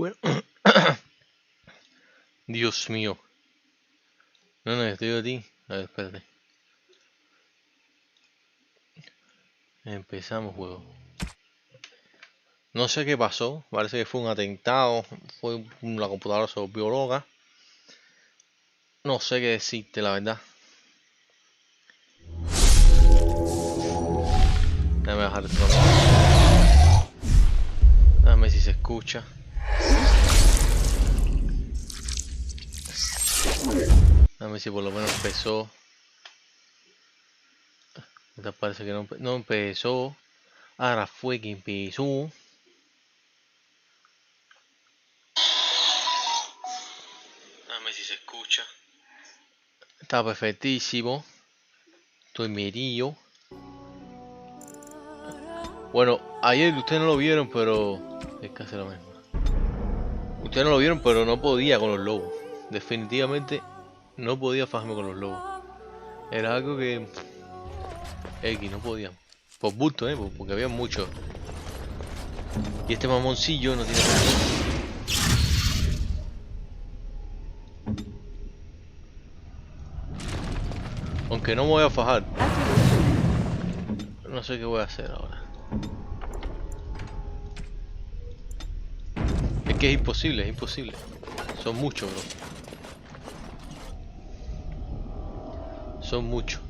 bueno. Dios mío. No, estoy a ti. A ver, espérate. Empezamos juego. No sé qué pasó. Parece que fue un atentado. La computadora se volvió loca. No sé qué decirte, la verdad. Déjame bajar esto también. Déjame ver si se escucha. Déjame ver si por lo menos empezó. Parece que no empezó. Ahora fue que empezó. Dame si se escucha. Está perfectísimo. Estoy merillo. Bueno, ayer ustedes no lo vieron, pero es casi lo mismo. Ustedes no lo vieron, pero no podía con los lobos. Definitivamente no podía fajarme con los lobos. Era algo que X no podía. Por gusto, porque había muchos. Y este mamoncillo no tiene razón. Aunque no me voy a fajar. No sé qué voy a hacer ahora. Es que es imposible, Son muchos, bro. Son muchos.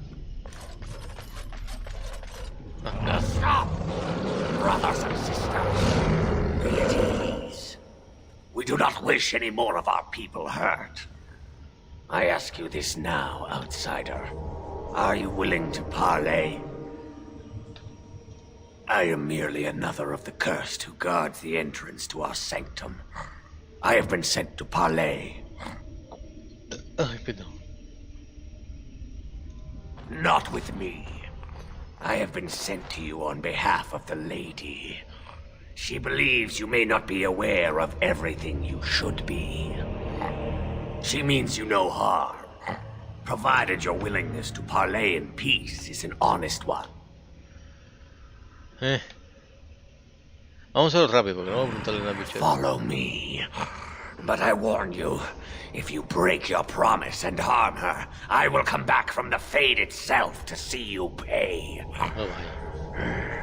Stop! Brothers and sisters, be at ease. We do not wish any more of our people hurt. I ask you this now, outsider. Are you willing to parley? I am merely another of the cursed who guards the entrance to our sanctum. I have been sent to parley. Ay, perdón. Not with me. I have been sent to you on behalf of the lady. She believes you may not be aware of everything you should be. She means you no harm, provided your willingness to parley in peace is an honest one. Vamos a hacerlo rápido porque no vamos a preguntarle nada a bichero. Follow me. But I warn you, if you break your promise and harm her, I will come back from the Fade itself to see you pay. Oh, vaya.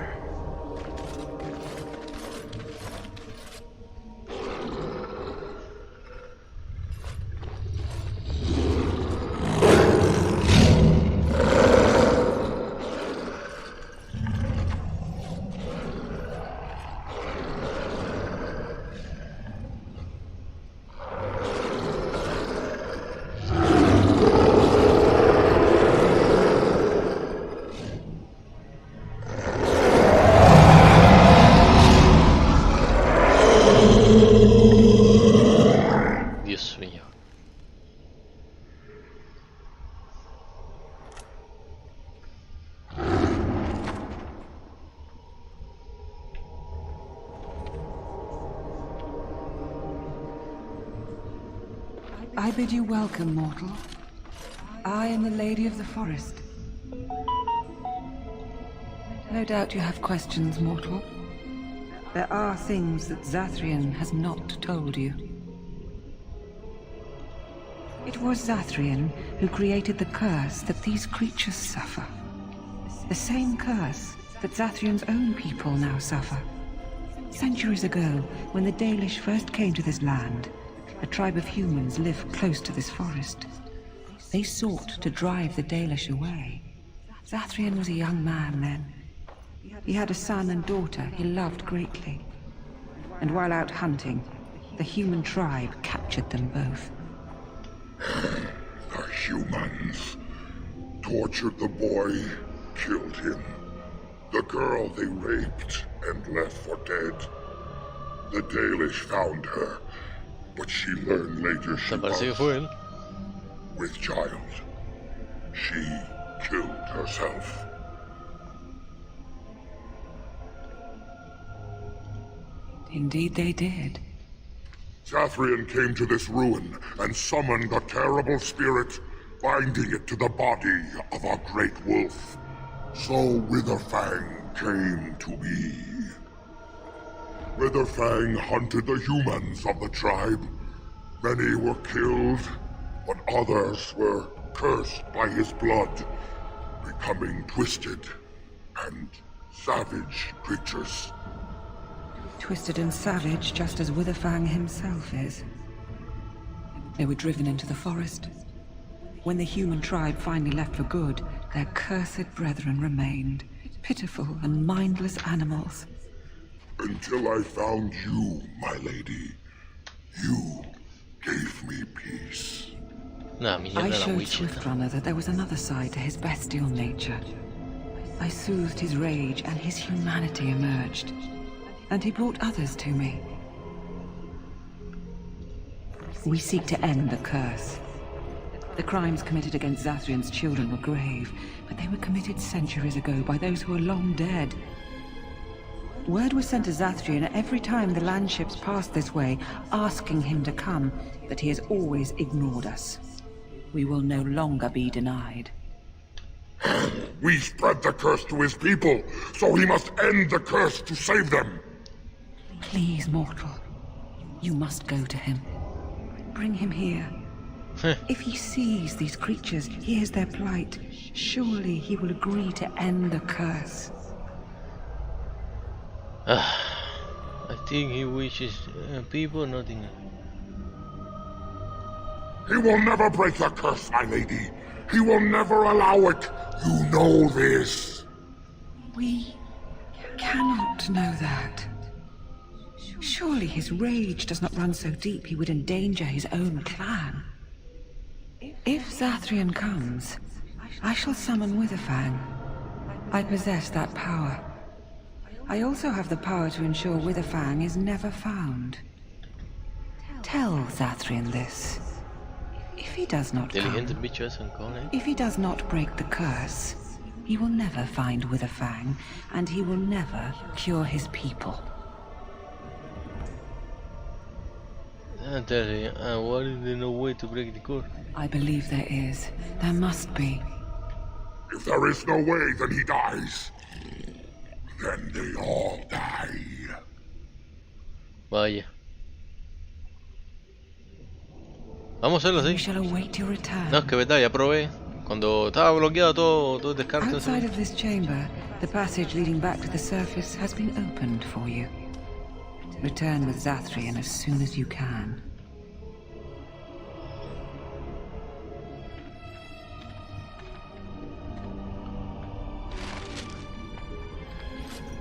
Dios mío. I bid you welcome, mortal. I am the Lady of the Forest. No doubt you have questions, mortal. There are things that Zathrian has not told you. It was Zathrian who created the curse that these creatures suffer. The same curse that Zathrian's own people now suffer. Centuries ago, when the Dalish first came to this land, a tribe of humans lived close to this forest. They sought to drive the Dalish away. Zathrian was a young man then. He had a son and daughter he loved greatly. And while out hunting, the human tribe captured them both. The humans tortured the boy, killed him. The girl they raped and left for dead. The Dalish found her, but she learned later she was with child. She killed herself. Indeed they did. Zathrian came to this ruin and summoned a terrible spirit, binding it to the body of a great wolf. So Witherfang came to be. Witherfang hunted the humans of the tribe. Many were killed, but others were cursed by his blood, becoming twisted and savage creatures. Twisted and savage, just as Witherfang himself is. They were driven into the forest. When the human tribe finally left for good, their cursed brethren remained, pitiful and mindless animals. Until I found you, my lady. You gave me peace. Nah, I mierda la showed witch. Swiftrunner that there was another side to his bestial nature. I soothed his rage and his humanity emerged. And he brought others to me. We seek to end the curse. The crimes committed against Zathrian's children were grave, but they were committed centuries ago by those who are long dead. Word was sent to Zathrian every time the landships passed this way, asking him to come, but he has always ignored us. We will no longer be denied. We spread the curse to his people, so he must end the curse to save them. Please, mortal. You must go to him. Bring him here. If he sees these creatures, hears their plight, surely he will agree to end the curse. I think he wishes people nothing. He will never break the curse, my lady. He will never allow it. You know this. We cannot know that. Surely his rage does not run so deep he would endanger his own clan. If Zathrian comes, I shall summon Witherfang. I possess that power. I also have the power to ensure Witherfang is never found. Tell Zathrian this. If he does not Inteligente come, bicho ese, cojones. if he does not break the curse, he will never find Witherfang, and he will never cure his people. What is there no way to break the curse? I believe there is. There must be. If there is no way, then he dies. Then they all die. Vaya. Vamos a hacerlo We así. shall await your return. No, es que verdad, ya probé. Cuando estaba bloqueado todo el descarte. Outside of this chamber, the passage leading back to the surface has been opened for you. Return with Zathrian as soon as you can.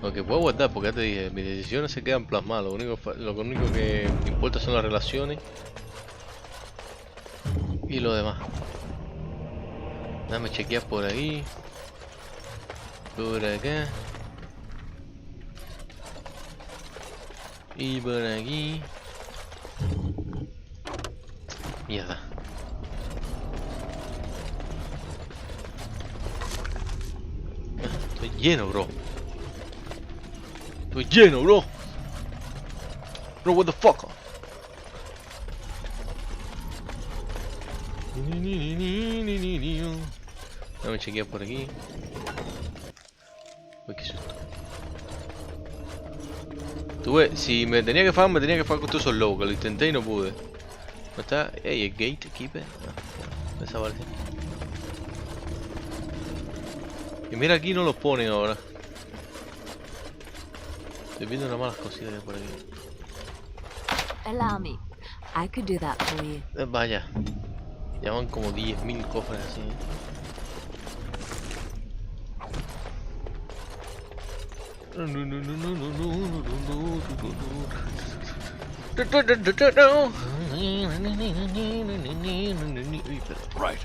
Lo que puedo guardar, porque ya te dije, mis decisiones se quedan plasmadas. Lo único que importa son las relaciones y lo demás. Dame chequear por ahí, por acá y por aquí. Mierda. Estoy lleno, bro. Estoy lleno, bro. Bro, what the fuck? Dame chequear por aquí. Uy, qué susto. Tuve, si me tenía que fajar, con todos esos lobos, que lo intenté y no pude. ¿No está? Ey, el gatekeeper. No, esa parte. Y mira, aquí no los ponen ahora. Estoy viendo unas malas cositas que hay por aquí. Allow me. I could do that for you. Vaya. Ya van como 10.000 cofres así. Right.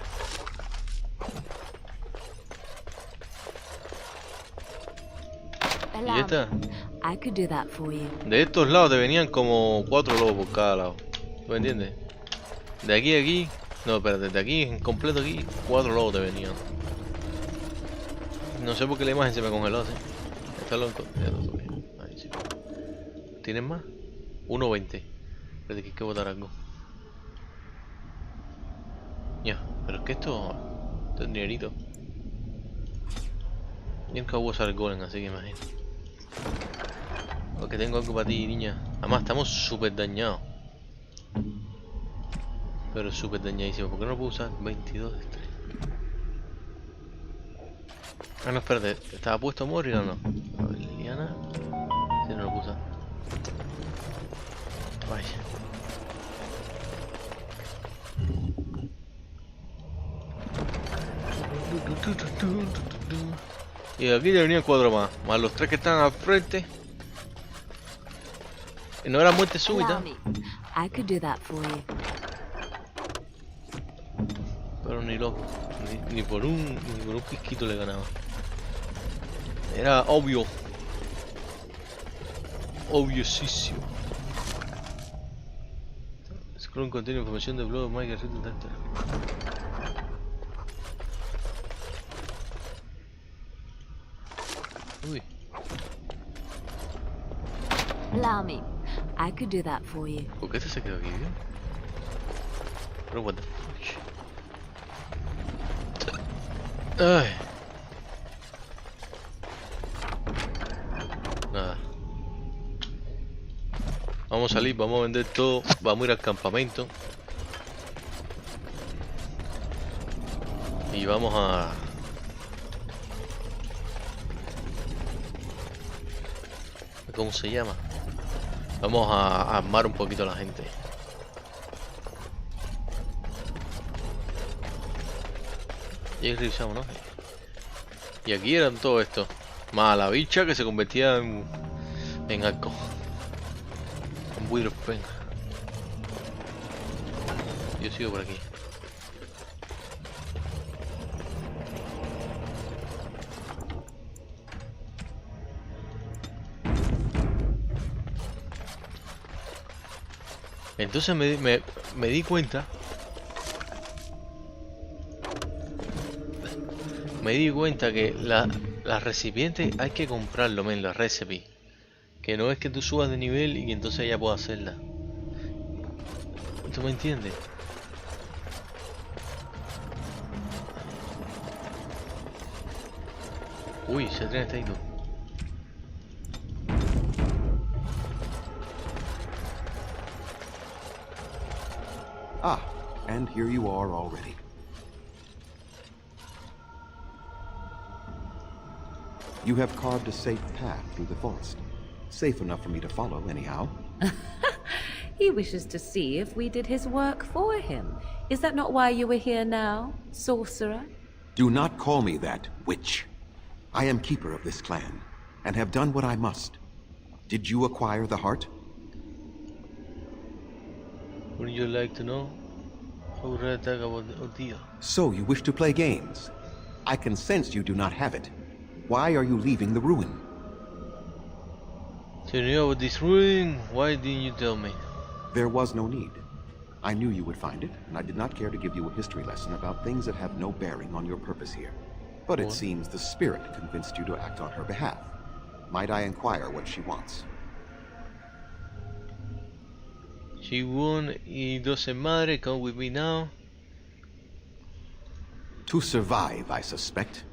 Y Allow esta, me. I could do that for you. de estos lados te venían como 4 lobos por cada lado. ¿Tú me entiendes? De aquí a aquí, no, espérate, de aquí en completo aquí, 4 lobos te venían. No sé por qué la imagen se me congeló así. Está lo encontré. Ahí sí. ¿Tienes más? 1.20. Espérate que hay que botar algo. Ya, pero es que esto es dinerito. Y nunca voy a usar el golem, así que imagino. Porque tengo algo para ti, niña. Además, estamos súper dañados. Pero súper dañadísimos. ¿Por qué no puedo usar 22 de estrés? Ah, no, espérate. ¿Estaba puesto a morir o no? A ver, Liliana. Sí, no lo puse. Vaya. Y aquí ya venían 4 más los 3 que están al frente. Y no era muerte súbita, Allow me. I could do that for you. pero ni loco, ni por un pizquito le ganaba. Era obvio, obviosísimo. Scroll contiene información de blog, Michael, etc. Uy. Allow me. I could do that for you. ¿Por qué este se quedó aquí, tío? Pero what the fuck. Ay. Nada. Vamos a salir, vamos a vender todo, vamos a ir al campamento. Y vamos a... ¿Cómo se llama? Vamos a armar un poquito a la gente. Y ahí revisamos, ¿no? Y aquí eran todo esto. Más la bicha que se convertía en arco. En Witherfen. Yo sigo por aquí. Entonces me di cuenta. Me di cuenta que las recipientes hay que comprarlo, men, las recipes. Que no es que tú subas de nivel y que entonces ella pueda hacerla. ¿Tú me entiendes? Uy, ese tren está ido. Ah, and here you are already. You have carved a safe path through the forest. Safe enough for me to follow, anyhow. He wishes to see if we did his work for him. Is that not why you were here now, sorcerer? Do not call me that, witch. I am keeper of this clan, and have done what I must. Did you acquire the heart? Would you like to know how to attack about the ordeal? So you wish to play games? I can sense you do not have it. Why are you leaving the ruin? So you knew about this ruin, why didn't you tell me? There was no need. I knew you would find it, and I did not care to give you a history lesson about things that have no bearing on your purpose here. But it What? seems the spirit convinced you to act on her behalf. Might I inquire what she wants? She won, y doesn't matter, come with me now. To survive, I suspect.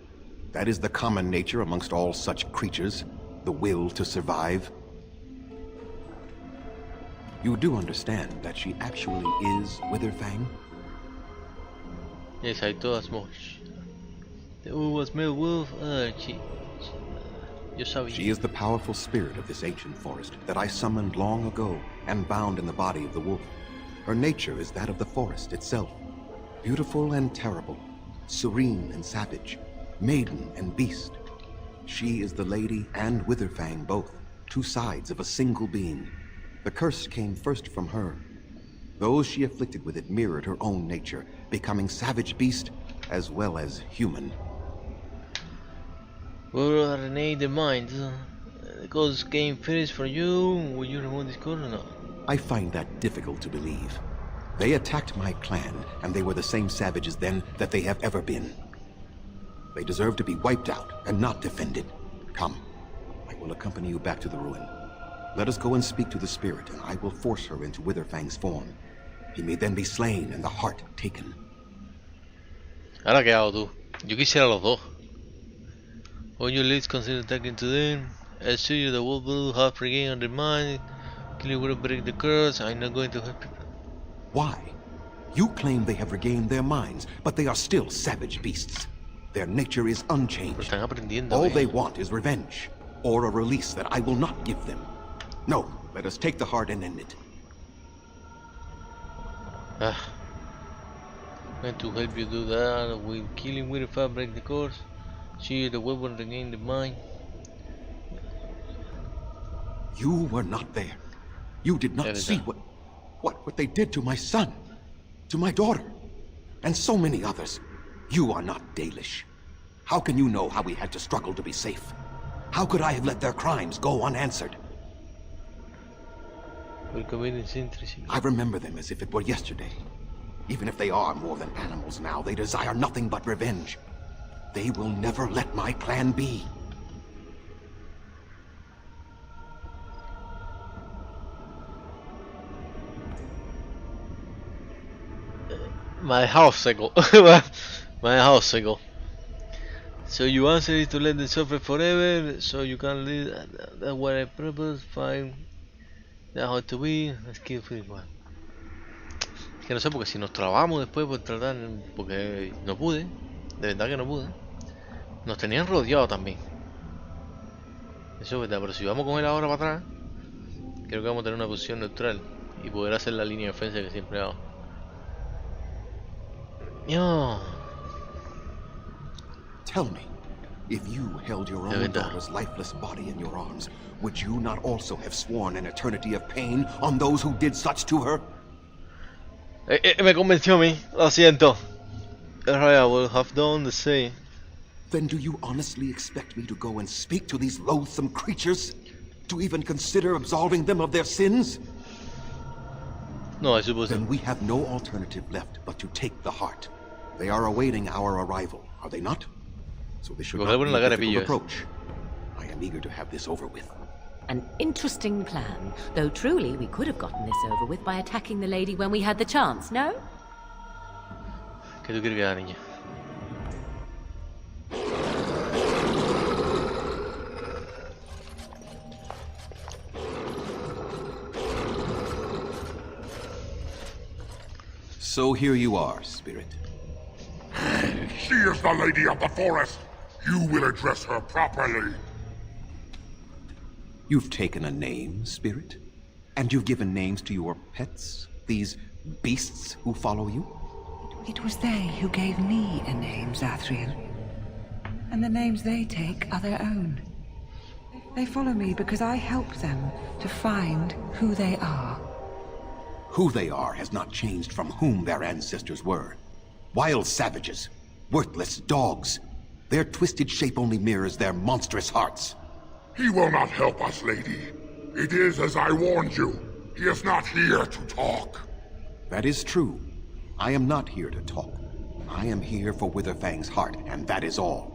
That is the common nature amongst all such creatures, the will to survive. You do understand that she actually is Witherfang? Yes, I thought as much. The wolf was male wolf, yo sabía. She is the powerful spirit of this ancient forest that I summoned long ago and bound in the body of the wolf. Her nature is that of the forest itself. Beautiful and terrible, serene and savage, maiden and beast. She is the lady and Witherfang both, two sides of a single being. The curse came first from her. Those she afflicted with it mirrored her own nature, becoming savage beast as well as human. Well, Renee, the mind. The ghost game finished for you. Will you remove this code or not? I find that difficult to believe. They attacked my clan, and they were the same savages then that they have ever been. They deserve to be wiped out and not defended. Come, I will accompany you back to the ruin. Let us go and speak to the spirit, and I will force her into Witherfang's form. He may then be slain and the heart taken. Ahora, ¿qué hago tú? Yo quisiera los dos. When you least consider attacking to them, I see you, the wolf will have regained their mind. Killing will break the curse. I'm not going to hurt people. Why? You claim they have regained their minds, but they are still savage beasts. Their nature is Pero unchanged. están aprendiendo. All they want is revenge, or a release that I will not give them. No, let us take the heart and end it. Ah. Going to help you do that. Will killing will fire break the curse. See the wolf will regain the mind. You were not there. You did not see what they did to my son, to my daughter, and so many others. You are not Dalish. How can you know how we had to struggle to be safe? How could I have let their crimes go unanswered? I remember them as if it were yesterday. Even if they are more than animals now, they desire nothing but revenge. They will never let my clan be. My house cycle. My house cycle. So you answer is to let them suffer forever, so you can live. That's what I purpose. Find that how to be. Let's keep it igual. Es que no sé, porque si nos trabamos después por tratar, porque no pude, de verdad que no pude. Nos tenían rodeado también. Eso es verdad, pero si vamos con él ahora para atrás, creo que vamos a tener una posición neutral y poder hacer la línea de defensa que siempre hago. Yo. Tell me, if you held your own daughter's lifeless body in your arms, would you not also have sworn an eternity of pain on those who did such to her? Me convenció a mí, lo siento. I will have done the same. Then do you honestly expect me to go and speak to these loathsome creatures? To even consider absolving them of their sins? No, I suppose. Then we have no alternative left but to take the heart. They are awaiting our arrival, are they not? So this should not be a difficult approach. I am eager to have this over with. An interesting plan, though truly we could have gotten this over with by attacking the lady when we had the chance, no? ¿Qué tú quieres que haga, niña? So here you are, Spirit. She is the lady of the forest. You will address her properly. You've taken a name, Spirit? And you've given names to your pets? These beasts who follow you? It was they who gave me a name, Zathriel. And the names they take are their own. They follow me because I help them to find who they are. Who they are has not changed from whom their ancestors were. Wild savages, worthless dogs. Their twisted shape only mirrors their monstrous hearts. He will not help us, lady. It is as I warned you. He is not here to talk. That is true. I am not here to talk. I am here for Witherfang's heart, and that is all.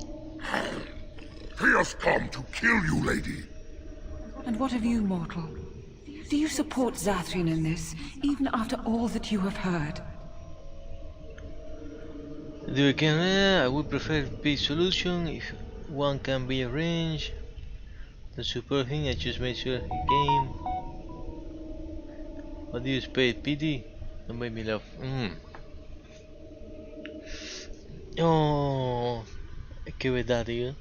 He has come to kill you, lady. And what of you, mortal? Do you support Zathriel in this, even after all that you have heard? Do you can? I would prefer peace solution if one can be arranged. The super thing, I just made sure he came. What do you expect? Pity? Don't make me laugh. Oh, es que verdad, tío.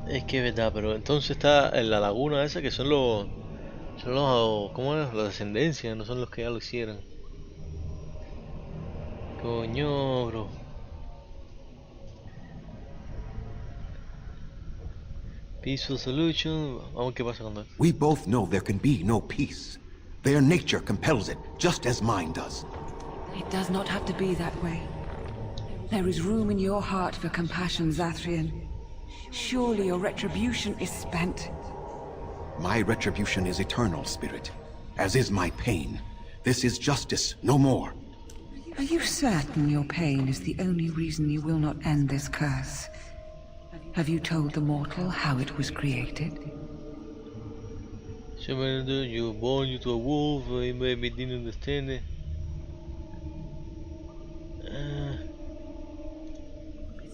Es que verdad, pero entonces está en la laguna esa que son los ¿cómo es? La descendencia, no son los que ya lo hicieron. Coño, bro. Peaceful solution. Vamos, ¿qué pasa con esto? We both know there can be no peace. Their nature compels it, just as mine does. It does not have to be that way. There is room in your heart for compassion, Zathriel. Surely your retribution is spent. My retribution is eternal, Spirit, as is my pain. This is justice, no more. Are you certain your pain is the only reason you will not end this curse? Have you told the mortal how it was created? You born you to a wolf, he maybe didn't understand it.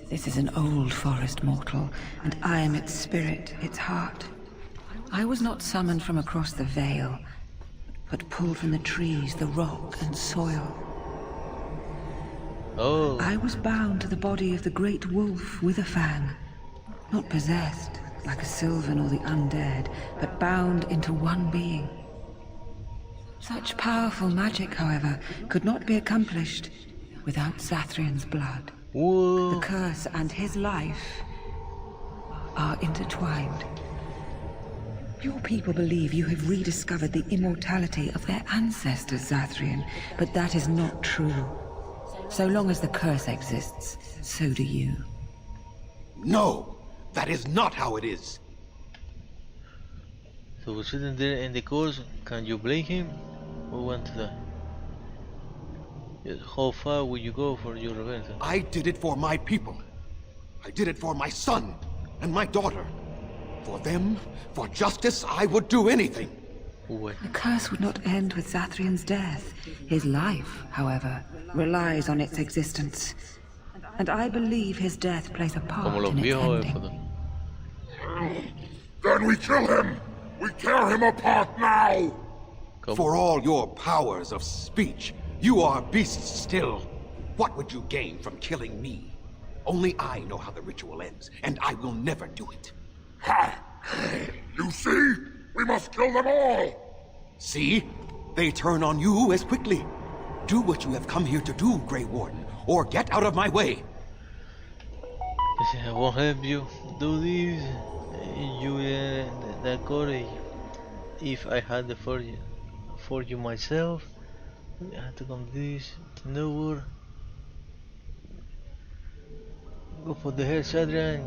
This is an old forest mortal, and I am its spirit, its heart. I was not summoned from across the veil, but pulled from the trees, the rock and soil. Oh. I was bound to the body of the great wolf Witherfang, not possessed like a Sylvan or the undead, but bound into one being. Such powerful magic, however, could not be accomplished without Zathrian's blood. Whoa. The curse and his life are intertwined. Your people believe you have rediscovered the immortality of their ancestors, Zathrian, but that is not true. So long as the curse exists, so do you. No! That is not how it is! So sitting there in the course, can you blame him? Who went to that? Yes, how far will you go for your revenge? I did it for my people. I did it for my son and my daughter. For them, for justice, I would do anything. The curse would not end with Zathrian's death. His life, however, relies on its existence. And I believe his death plays a part in its ending. Then we kill him! We tear him apart now! For all your powers of speech, you are beasts still. What would you gain from killing me? Only I know how the ritual ends, and I will never do it. Ha! You see? We must kill them all! See? They turn on you as quickly. Do what you have come here to do, Grey Warden, or get out of my way. I won't help you do this. You the courage. If I had the for you myself, I had to come this to nowhere. Go for the head, Sadrian.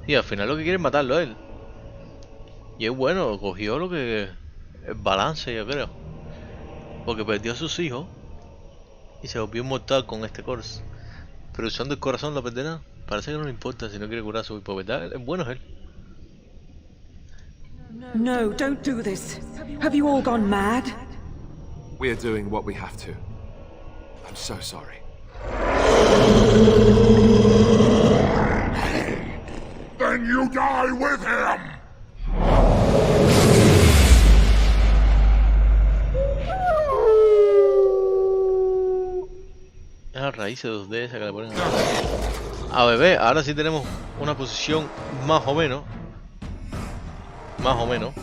Y al final lo que quiere es matarlo a él. Y es bueno, cogió lo que el balance, yo creo. Porque perdió a sus hijos y se volvió inmortal con este course. Pero usando el corazón lo perderá. Parece que no le importa si no quiere curar su hijo, ¿verdad? Es bueno es él. No, don't do this. Have you all gone mad? We're doing what we have to. I'm so sorry. Then you die with him! Es la raíz de 2D esa que le ponen a bebé. Ahora sí tenemos una posición más o menos. Más o menos.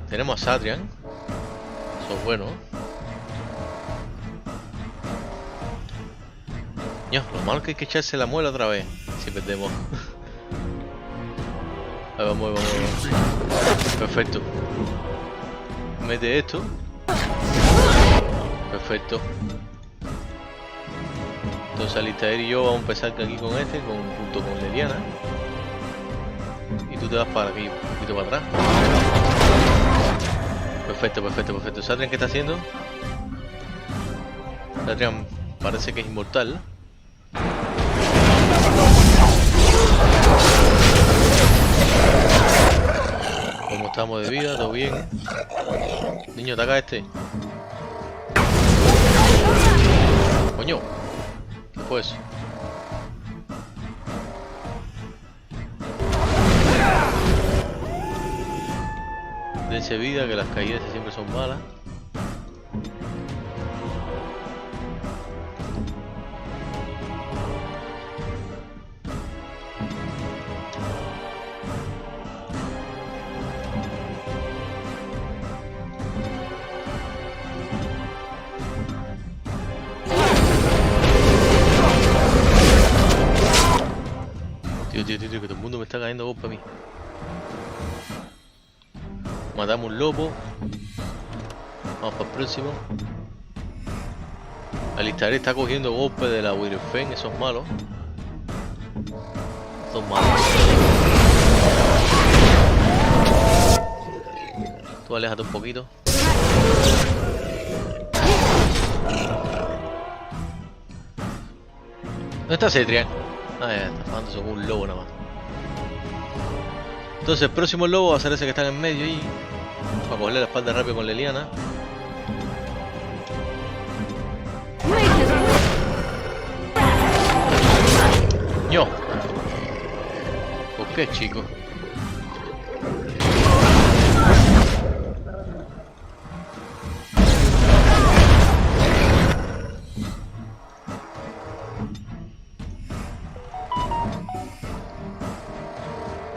Tenemos a Sadrian. Eso es bueno. No, lo malo es que hay que echarse la muela otra vez. Si perdemos. Ahí vamos, vamos. Perfecto. Mete esto. Perfecto. Entonces Alistair y yo vamos a empezar aquí con este, junto con Leliana. Y tú te vas para aquí, un poquito para atrás. Perfecto, perfecto, perfecto. ¿Sadrian qué está haciendo? Sadrian parece que es inmortal. ¿Cómo estamos de vida? ¿Todo bien? Niño, ataca a este. Coño, ¿qué fue eso? Dense vida, que las caídas siempre son malas. Tío, que todo el mundo me está cayendo golpe a mí. Matamos un lobo. Vamos para el próximo. Alistair está cogiendo golpes de la Witherfang, esos malos. Son malos. Tú aléjate un poquito. ¿Dónde está Cetrian? Ah, ya está falando como un lobo nada más. Entonces el próximo lobo va a ser ese que está en el medio ahí. Para cogerle la espalda rápido con Leliana. Yo. ¿Por qué, chico?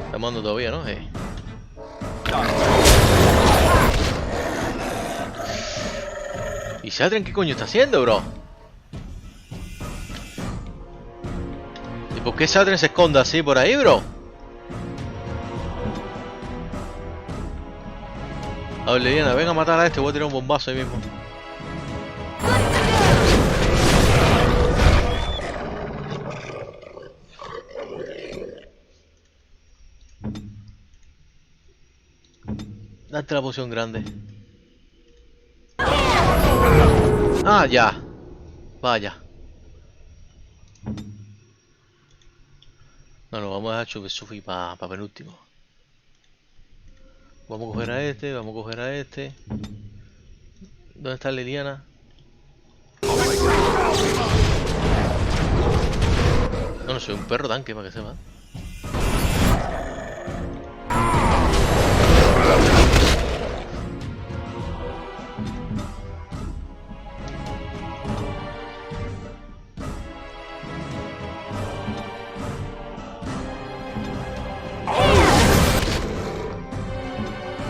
Está mandando todavía, ¿no? ¿Y Satren qué coño está haciendo, bro? ¿Y por qué Satren se esconde así por ahí, bro? A ver, Liliana, venga a matar a este, voy a tirar un bombazo ahí mismo. Date la poción grande. Ah, ya. Vaya. No, no, vamos a dejar Sufi para penúltimo. Vamos a coger a este, vamos a coger a este. ¿Dónde está Liliana? No, no, soy un perro tanque para que sepa.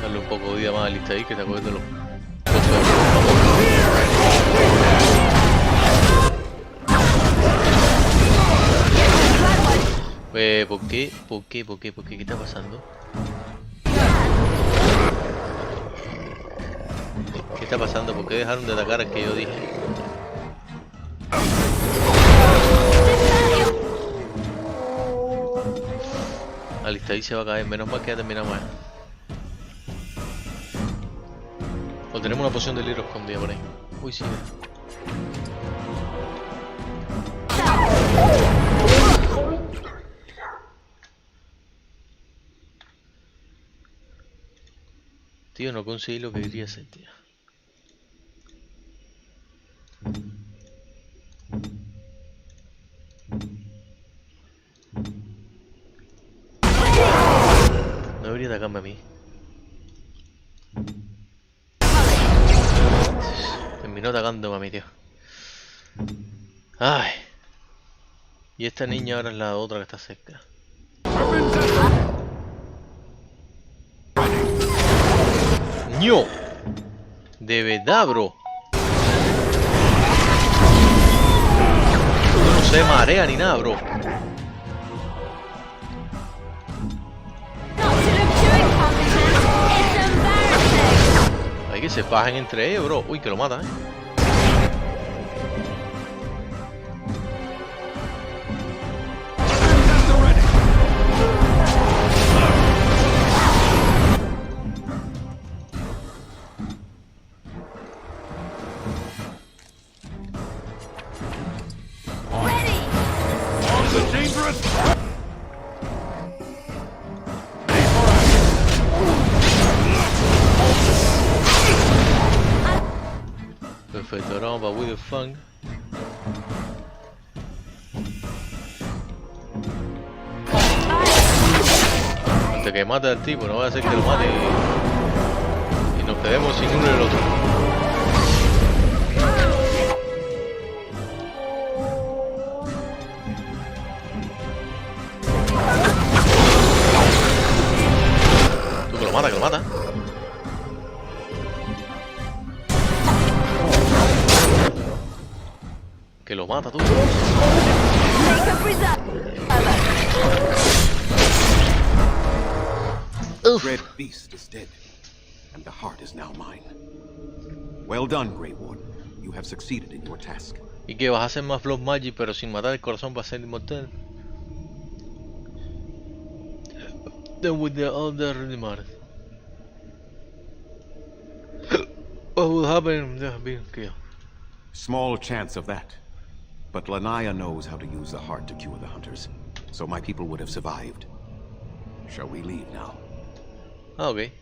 Darle un poco de vida más a lista ahí que te acuerdes de los... ¿Por qué? ¿Por qué? ¿Por qué? ¿Por qué? ¿Qué está pasando? ¿Qué está pasando? ¿Por qué dejaron de atacar al que yo dije? Alista ahí se va a caer, menos mal que ya terminamos. O tenemos una poción de libro escondida por ahí. Uy, sí. Tío, no conseguí lo que quería hacer, tío. No debería atacarme a mí. Terminó atacándome a mí, tío. Ay. Y esta niña ahora es la otra que está cerca. ¡Ño! De verdad, bro. No se marea ni nada, bro. Hay que se fajen entre ellos, bro. Uy, que lo mata, Perfecto, ahora vamos para With the Funk. Antes que mate al tipo, no va a ser que lo mate y nos quedemos sin uno y el otro. Tú que lo mata, que lo mata. Que lo mata tú. Dread beast is dead, and the heart is now mine. Well done, Grey Warden. You have succeeded in your task. ¿Y qué vas a hacer más Blood Magic pero sin matar el corazón para ser inmortal? Then with the other remark. What will happen if they have been killed? Small chance of that. But Lanaya knows how to use the heart to cure the hunters, so my people would have survived. Shall we leave now? Okay.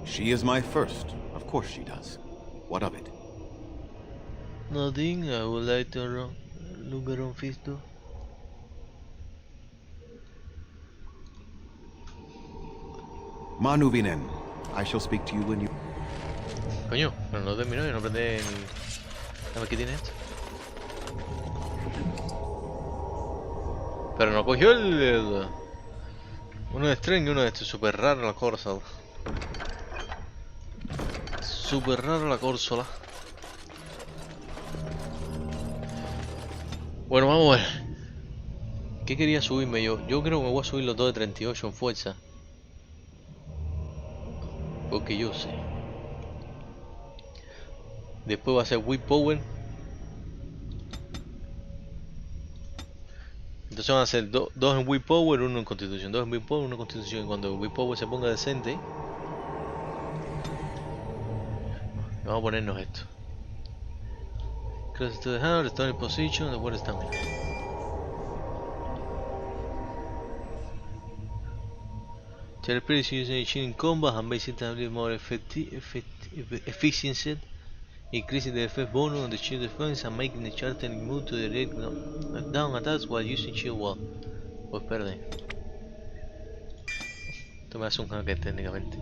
She is my first. Of course she does. What of it? Nothing, I would like to look around Fisto. Manuvinen, I shall speak to you when you... Coño, pero no terminó y no prende ni... A ver qué tiene esto. Pero no cogió uno de string y uno de estos. Super raro la corsola. Super raro la corsola. Bueno, vamos a ver. ¿Qué quería subirme yo? Yo creo que me voy a subir los dos de 38 en fuerza. Porque yo sé. Después va a ser Whip Power. Entonces van a ser dos en Whip Power, uno en Constitución. Dos en Whip Power, uno en Constitución. Y cuando el Whip Power se ponga decente, vamos a ponernos esto. Close to the hand, restore position, the word stamina. Tell players using in combat and basically more efficiency, increasing the effect bonus on the shield defense and making the character move to the direct down attacks while using shield wall. Pues perdí. Esto me hace un hacker técnicamente.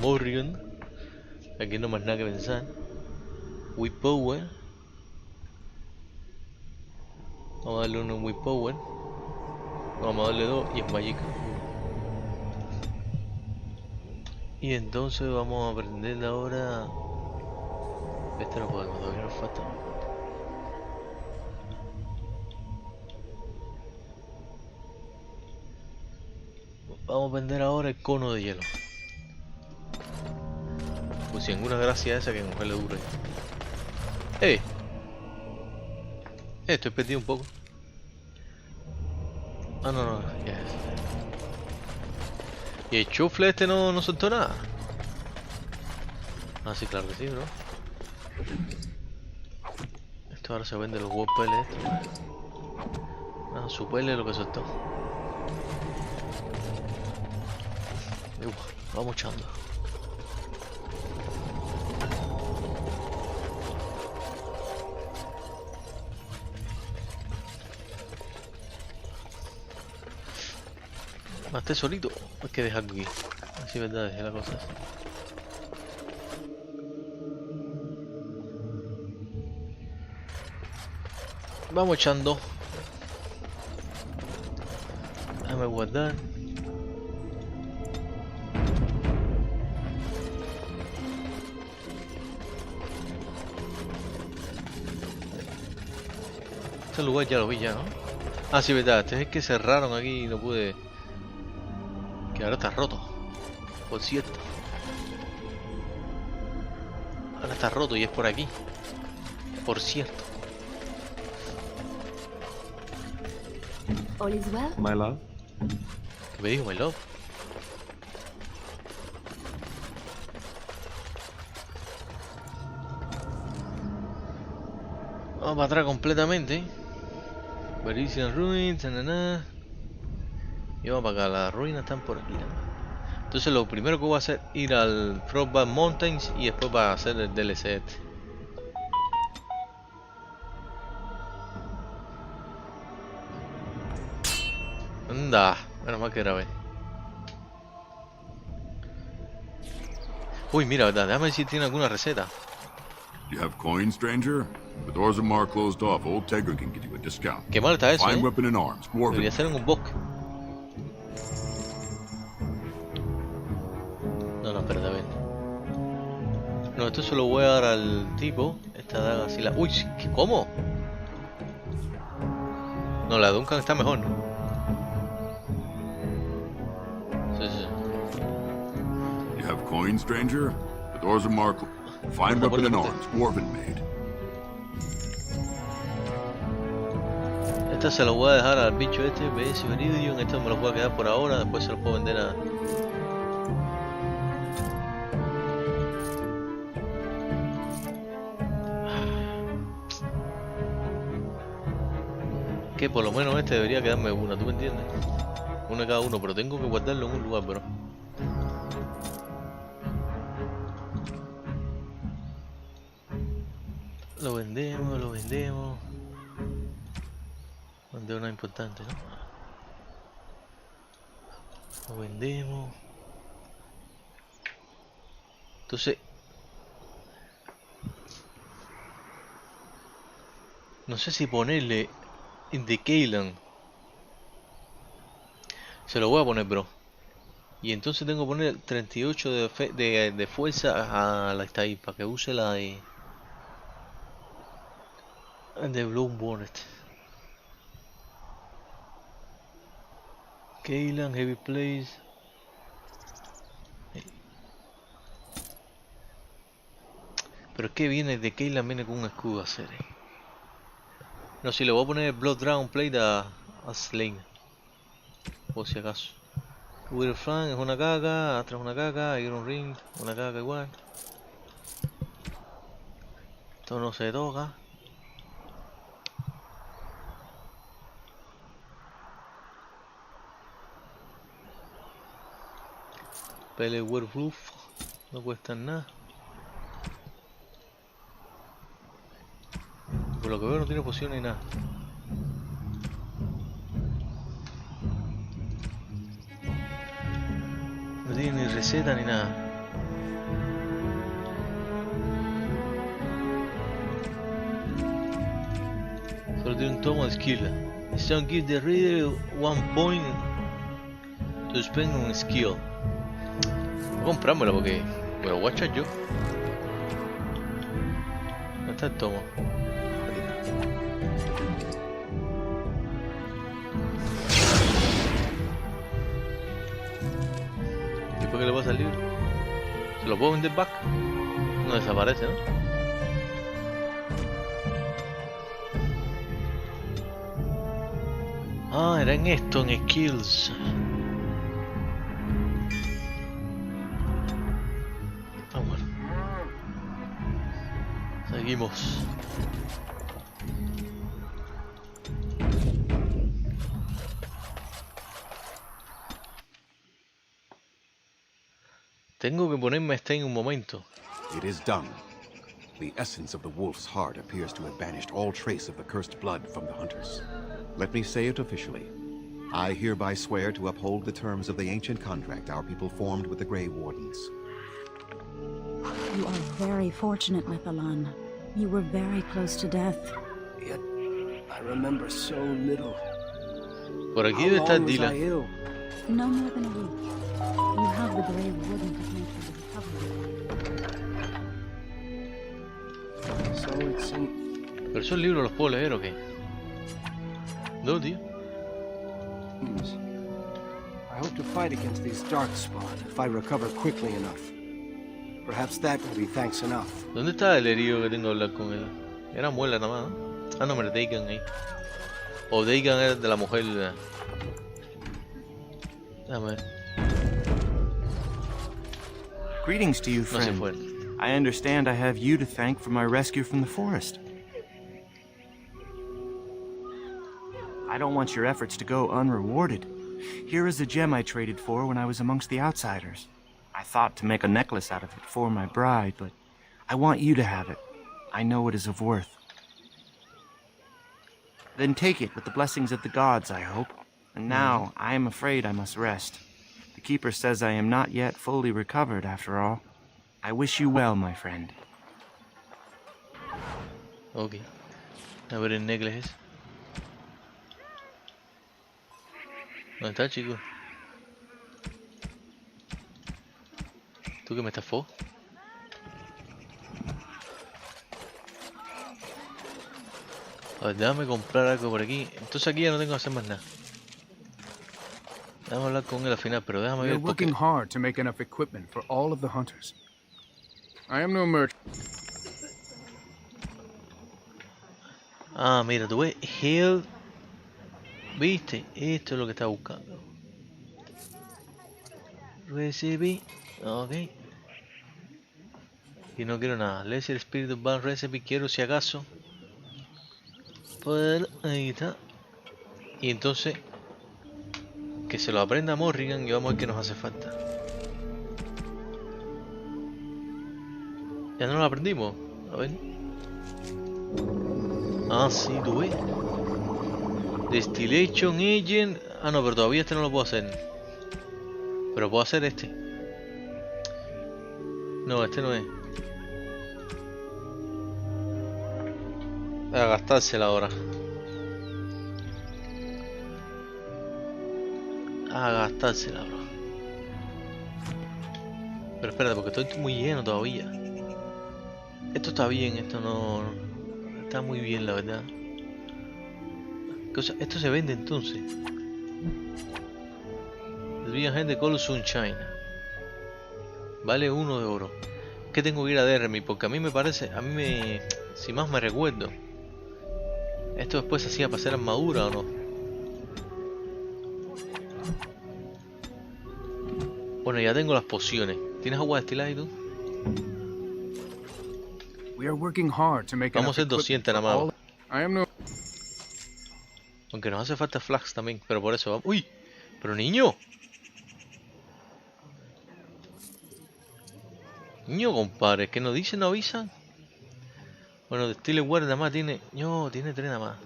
Morrigan. Aquí no más nada que pensar. Whip Power. Vamos a darle uno en Whip Power. Vamos a darle dos y en Magic. Y entonces vamos a aprender ahora. Este no podemos, todavía nos falta. Vamos a aprender ahora el cono de hielo. Pues si alguna gracia esa que cogerle duro ahí. Estoy perdido un poco. Ah, no, ya. Y el chufle este no soltó nada. Ah, sí, claro que sí, bro. Esto ahora se vende los huevos pele estos. Ah, su pele es lo que soltó. Vamos echando. Más tesorito, hay que dejarlo aquí. Así es verdad, es la cosa. Vamos echando. Déjame guardar. Este lugar ya lo vi ya, ¿no? Ah, sí, verdad, este es el que cerraron aquí y no pude... Que ahora está roto, por cierto. Ahora está roto y es por aquí, por cierto. All is well? My love? ¿Qué me dijo, my love? Vamos para atrás completamente. Verician Ruins, nada. Y vamos para acá, las ruinas están por aquí. Entonces lo primero que voy a hacer es ir al Frostback Mountains y después va a hacer el DLC este. Anda, menos mal que grabé. Uy, mira, verdad, déjame ver si tiene alguna receta. You have coins, stranger? With Orzammar closed off, old Tegra can get you a discount. Qué mal está eso, Fine weapon and arms, dwarven. Debería ser en un bosque. No, espérate, a ver. No, esto se lo voy a dar al tipo. Esta daga así la... Uy, ¿cómo? No, la Duncan está mejor, ¿no? Sí. You have coins, stranger? With Orzammar fine weapon and arms, dwarven made. Esta se la voy a dejar al bicho este, BS Viridium. Esto me lo voy a quedar por ahora, después se lo puedo vender a... Que por lo menos este debería quedarme una, ¿tú me entiendes? Uno de cada uno, pero tengo que guardarlo en un lugar, bro. Lo vendemos, lo vendemos. Vender una importante, ¿no? Lo vendemos. Entonces, no sé si ponerle in the Keyland. Se lo voy a poner, bro. Y entonces tengo que poner 38 de fuerza a la esta ahí, para que use la de Blue Bonnet. Keyland, Heavy Place. Pero es que viene de Keyland, viene con un escudo a hacer. No, si le voy a poner Blood Dragon Plate a Slane. Por si acaso. Wheel Flank es una caca, atrás una caca, Iron Ring, una caca igual. Esto no se toca. Pele Werewolf, no cuestan nada. Por lo que veo no tiene poción ni nada. No tiene ni receta ni nada. Solo tiene un tomo de skill. Stone give the reader 1 point to spend on skill. Voy a comprármelo porque me lo voy a echar yo. ¿Dónde está el tomo? ¿Y por qué le pasa al libro? ¿Se lo puedo vender back? No desaparece, ¿no? Ah, era en esto, en skills. Ah, bueno. Seguimos. Tengo que ponerme esta en un momento. It is done. The essence of the wolf's heart appears to have banished all trace of the cursed blood from the hunters. Let me say it officially. I hereby swear to uphold the terms of the ancient contract our people formed with the Grey Wardens. You are very fortunate, Methalan. You were very close to death. Yet, I remember so little. Por aquí How debe estar long was Dylan. I ill? No more than a week. You have the Grey Warden to thank for the recovery. So it seems. Pero esos libros los puedo leer o qué? No, tío. I hope to fight against these darkspawn if I recover quickly enough. Perhaps that will be thanks enough. ¿Dónde está el herido que tengo que hablar con él? Era muela nada más, ¿no? Ah, no, me Dagan ahí. O Dagan era de la mujer. Déjame ver. Greetings to you, No se friend. fue. I understand I have you to thank for my rescue from the forest. I don't want your efforts to go unrewarded. Here is a gem I traded for when I was amongst the outsiders. I thought to make a necklace out of it for my bride, but I want you to have it. I know it is of worth. Then take it with the blessings of the gods, I hope. And now, I am afraid I must rest. The keeper says I am not yet fully recovered, after all. I wish you well, my friend. Ok. A ver el necklace. ¿Dónde está, chico? ¿Tú que me estafó? A ver, déjame comprar algo por aquí. Entonces aquí ya no tengo que hacer más nada. Déjame hablar con él al final, pero déjame We are ver por qué. working hard to make enough equipment for all of the hunters. I am no merchant. Ah, mira, tú ves, Hell. ¿Viste? Esto es lo que estaba buscando. Recipe. Ok. Y no quiero nada. Lesser Spirit of Band Recipe. Quiero si acaso. Poder. Ahí está. Y entonces. Que se lo aprenda Morrigan y vamos a ver qué nos hace falta. Ya no lo aprendimos. A ver. Ah, sí, tú ves. Distillation Agent. Ah, no, pero todavía este no lo puedo hacer. Pero puedo hacer este. No, este no es. A gastársela ahora. A gastársela, bro. Pero espérate, porque estoy muy lleno todavía. Esto está bien, esto no... Está muy bien, la verdad. Esto se vende entonces. El Villa Gente Call Sunshine. Vale 1 de oro. ¿Qué tengo que ir a Derremy? Porque a mí me parece... A mí me... Si más me recuerdo. ¿Esto después se hacía para hacer armadura o no? Bueno, ya tengo las pociones. ¿Tienes agua destilada y tú? Vamos a hacer 200 nada más. Aunque nos hace falta flax también, pero por eso vamos... ¡Uy! ¡Pero niño! Niño, compadre, ¿qué nos dicen? ¿No avisan? Bueno, de Steel Ware nada más tiene... No, tiene 3 nada más.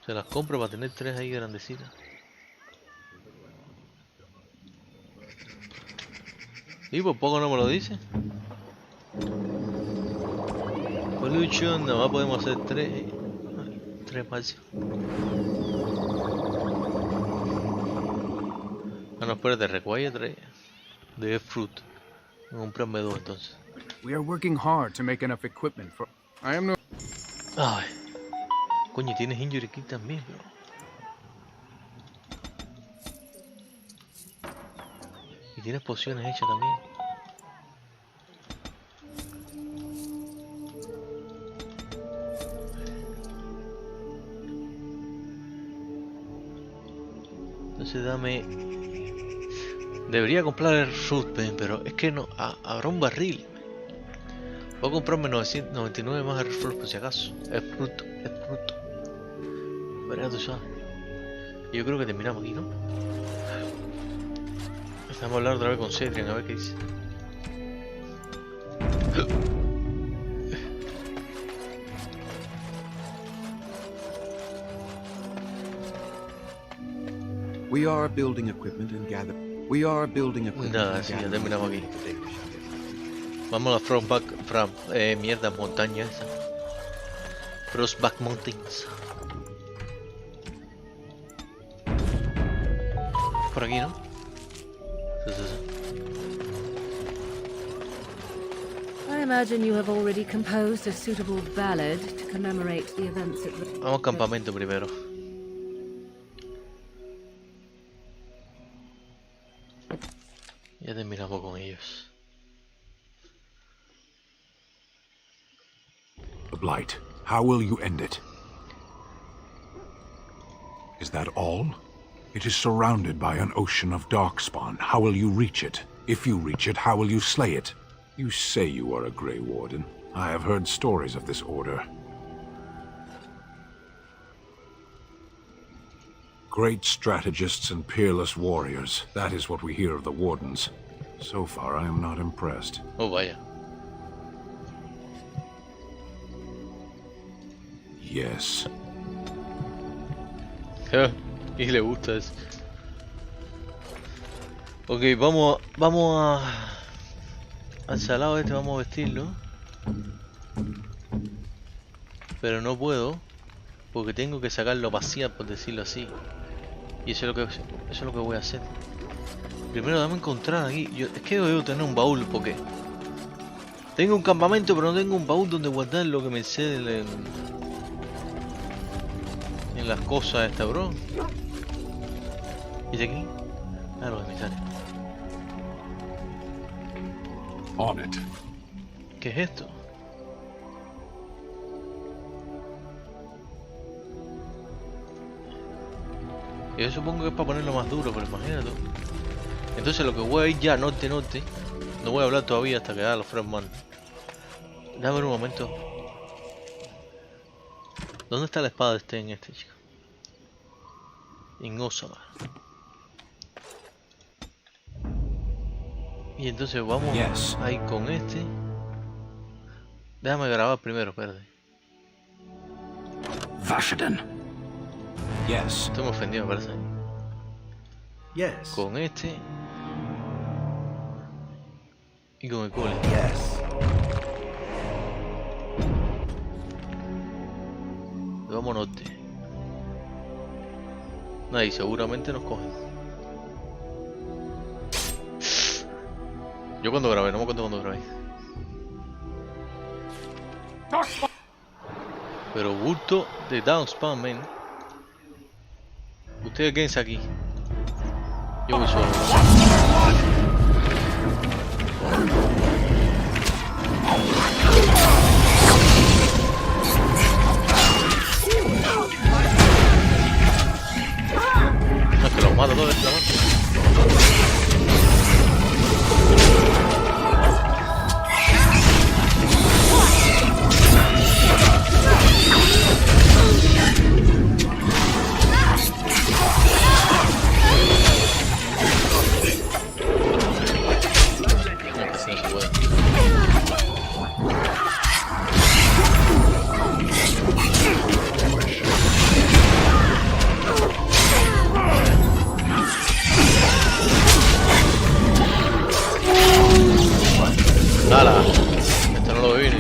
Se las compro para tener 3 ahí grandecitas. Y por poco no me lo dice. Pollution, nada más podemos hacer 3. 3 máximo. Ah, no, espérate, recuaya 3 de fruit. Voy a comprarme 2 entonces. Ay. Coño, tienes injury kit también, bro. Y tienes pociones hechas también. Entonces dame... Debería comprar el fruit pen, pero es que no... habrá un barril. Voy a comprarme 999 más el fruit por si acaso. Es fruto. Verás, tú sabes. Yo creo que terminamos aquí, ¿no? Vamos a hablar otra vez con Cedric, a ver qué dice. We are building equipment and gather. We are building equipment. Nada, sí, ya terminamos aquí. Vamos a Frostback, mierda, montaña esa. Frostback Mountains. Por aquí, ¿no? Sí. I imagine you have already composed a suitable ballad to commemorate the events at... Vamos al campamento primero. Ya terminamos con ellos. The Blight. How will you end it? Is that all? It is surrounded by an ocean of darkspawn. How will you reach it? If you reach it, how will you slay it? You say you are a Grey Warden. I have heard stories of this order. Great strategists and peerless warriors. That is what we hear of the Wardens. So far, I am not impressed. Oh, vaya. Yes. Y le gusta eso. Ok, vamos al salado este, vamos a vestirlo. Pero no puedo, porque tengo que sacarlo a pasear, por decirlo así. Y eso es lo que voy a hacer. Primero dame encontrar aquí. Es que debo tener un baúl, porque tengo un campamento, pero no tengo un baúl donde guardar lo que me cede en las cosas esta, bro. ¿Y de aquí? Ah, los emisarios. On it. ¿Qué es esto? Yo supongo que es para ponerlo más duro, pero imagínate. Entonces lo que voy a ir ya norte. No voy a hablar todavía hasta que haga los Frostman. Dame un momento. ¿Dónde está la espada en este, chico? En Osama. Y entonces vamos ahí con este. Déjame grabar primero, espérate. Vashaden. Yes. Estoy muy ofendido, me parece. Yes. Con este. Y con el cole. Yes. Vamos norte. Ahí seguramente nos cogen. Yo cuando grabé, no me acuerdo cuando grabé. Pero bulto de Downspan, men. Ustedes quédense aquí. Yo voy solo. Es que los mato todos, ¡Hala! Esto no lo vi ni.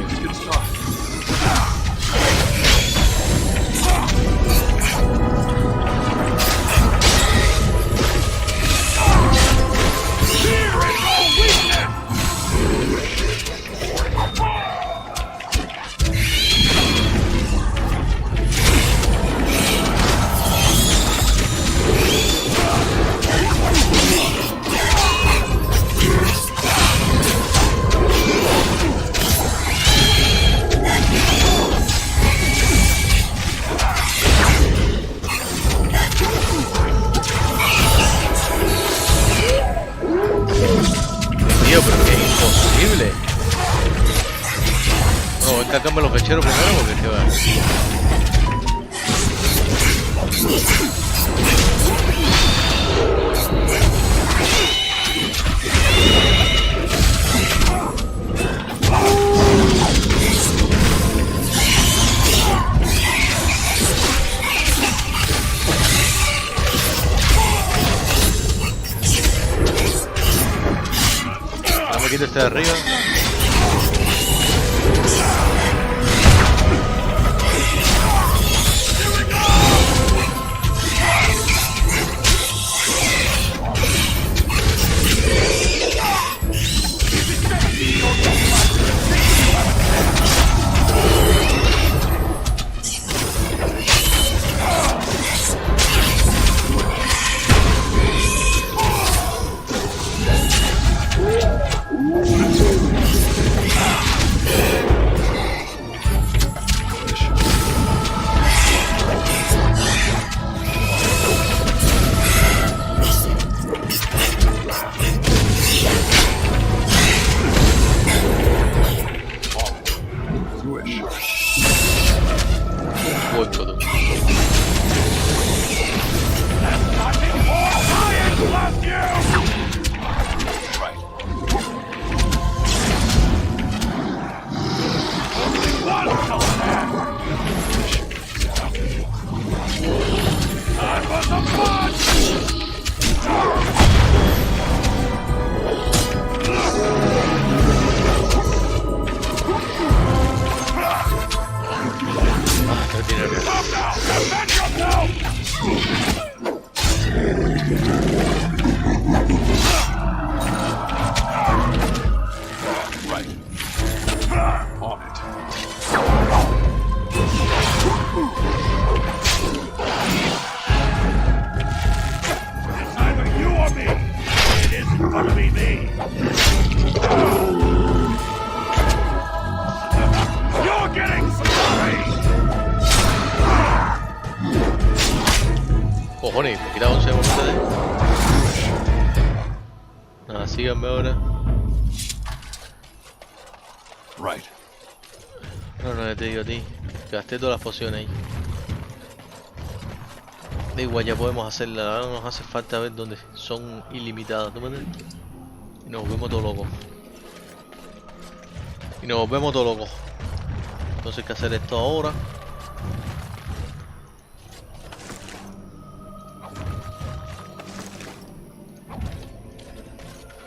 Tío, pero que es imposible. No, voy a cacarme los pecheros primero porque es que va. No me quito este de arriba. Voy todo. Cojones, me quita 11 momentos de... Nada, síganme ahora. Right. No, te digo a ti. Gasté todas las pociones ahí. Da igual, ya podemos hacerla. Ahora nos hace falta ver dónde son ilimitadas. ¿Tú me entiendes? Y nos volvemos todos locos. Entonces hay que hacer esto ahora.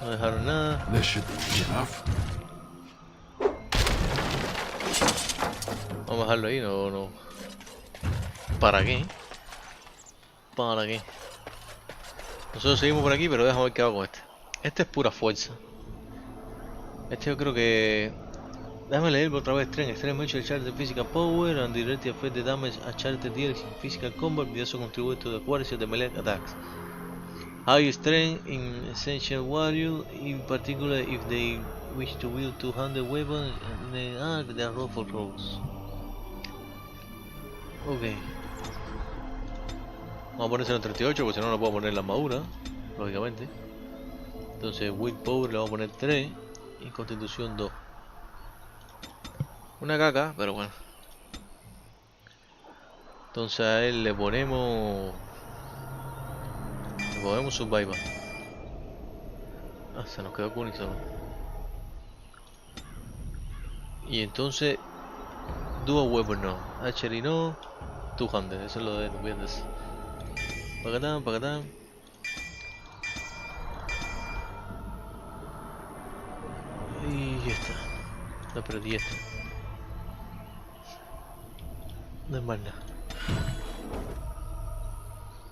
No dejaron nada. Vamos a dejarlo ahí, no. ¿Para qué? ¿Para qué? Nosotros seguimos por aquí, pero déjame ver qué hago con este. Este es pura fuerza. Este yo creo que... Déjame leerlo otra vez. Strength. Extreme Major Charter Physical Power and Direct Effect the Damage a Charter deals in Physical Combat. They also contribute to the quality of the melee attacks. High Strength in Essential Warrior, in particular if they wish to wield two-handed weapons, they are roll for rolls. Ok. Vamos a ponerse en 38 porque si no no puedo poner la armadura, lógicamente. Entonces Willpower le vamos a poner 3 y Constitución 2. Una caca, pero bueno. Entonces a él le ponemos Survival. Ah, se nos quedó con solo. Y entonces Dual Weapon no, Archery no, Two-Handed, eso es lo de los viernes. Pacatán, pacatán. Y ya está. No, pero ya está. No es más nada.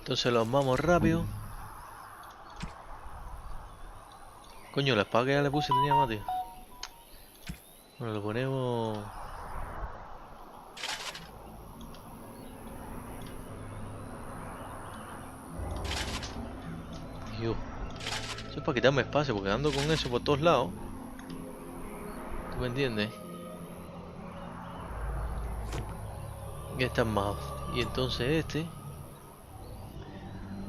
Entonces los vamos rápido. Coño, la espada que ya le puse tenía más, tío. Bueno, lo ponemos... Dios. Eso es para quitarme espacio, porque ando con eso por todos lados. ¿Tú me entiendes? Y este es más. Y entonces este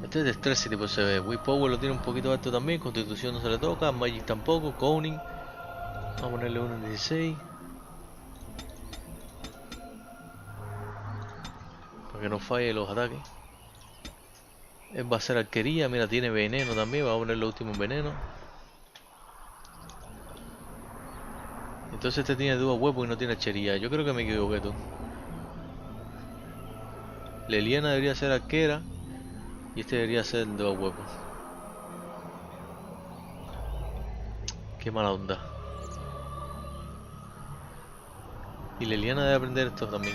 es de Stress, tipo se ve. Willpower lo tiene un poquito alto también. Constitución no se le toca. Magic tampoco. Coning. Vamos a ponerle uno en 16. Para que no falle los ataques. Él va a ser arquería. Mira, tiene veneno también. Vamos a poner el último veneno. Entonces este tiene dual weapon y no tiene archería. Yo creo que me equivoqué, tú. Leliana debería ser arquera. Y este debería ser el dual weapon. Qué mala onda. Y Leliana debe aprender esto también.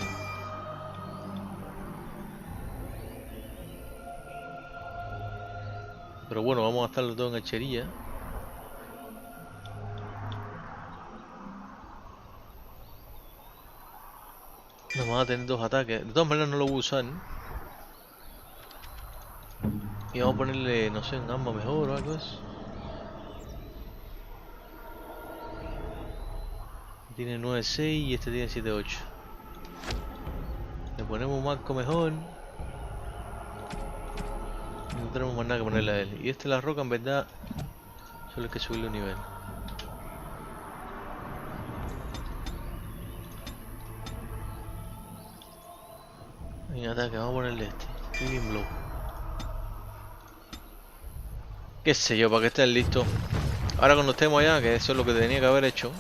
Pero bueno, vamos a gastar los dos en hachería. Nos van a tener dos ataques. De todas maneras no lo voy a usar, ¿no? Y vamos a ponerle, no sé, un arma mejor o algo así. Tiene 9-6 y este tiene 7-8. Le ponemos un marco mejor. No tenemos más nada que ponerle a él. Y este la roca en verdad solo hay que subirle un nivel. En ataque vamos a ponerle este. Healing Blow. Qué sé yo, para que estén listos. Ahora cuando estemos allá, que eso es lo que tenía que haber hecho.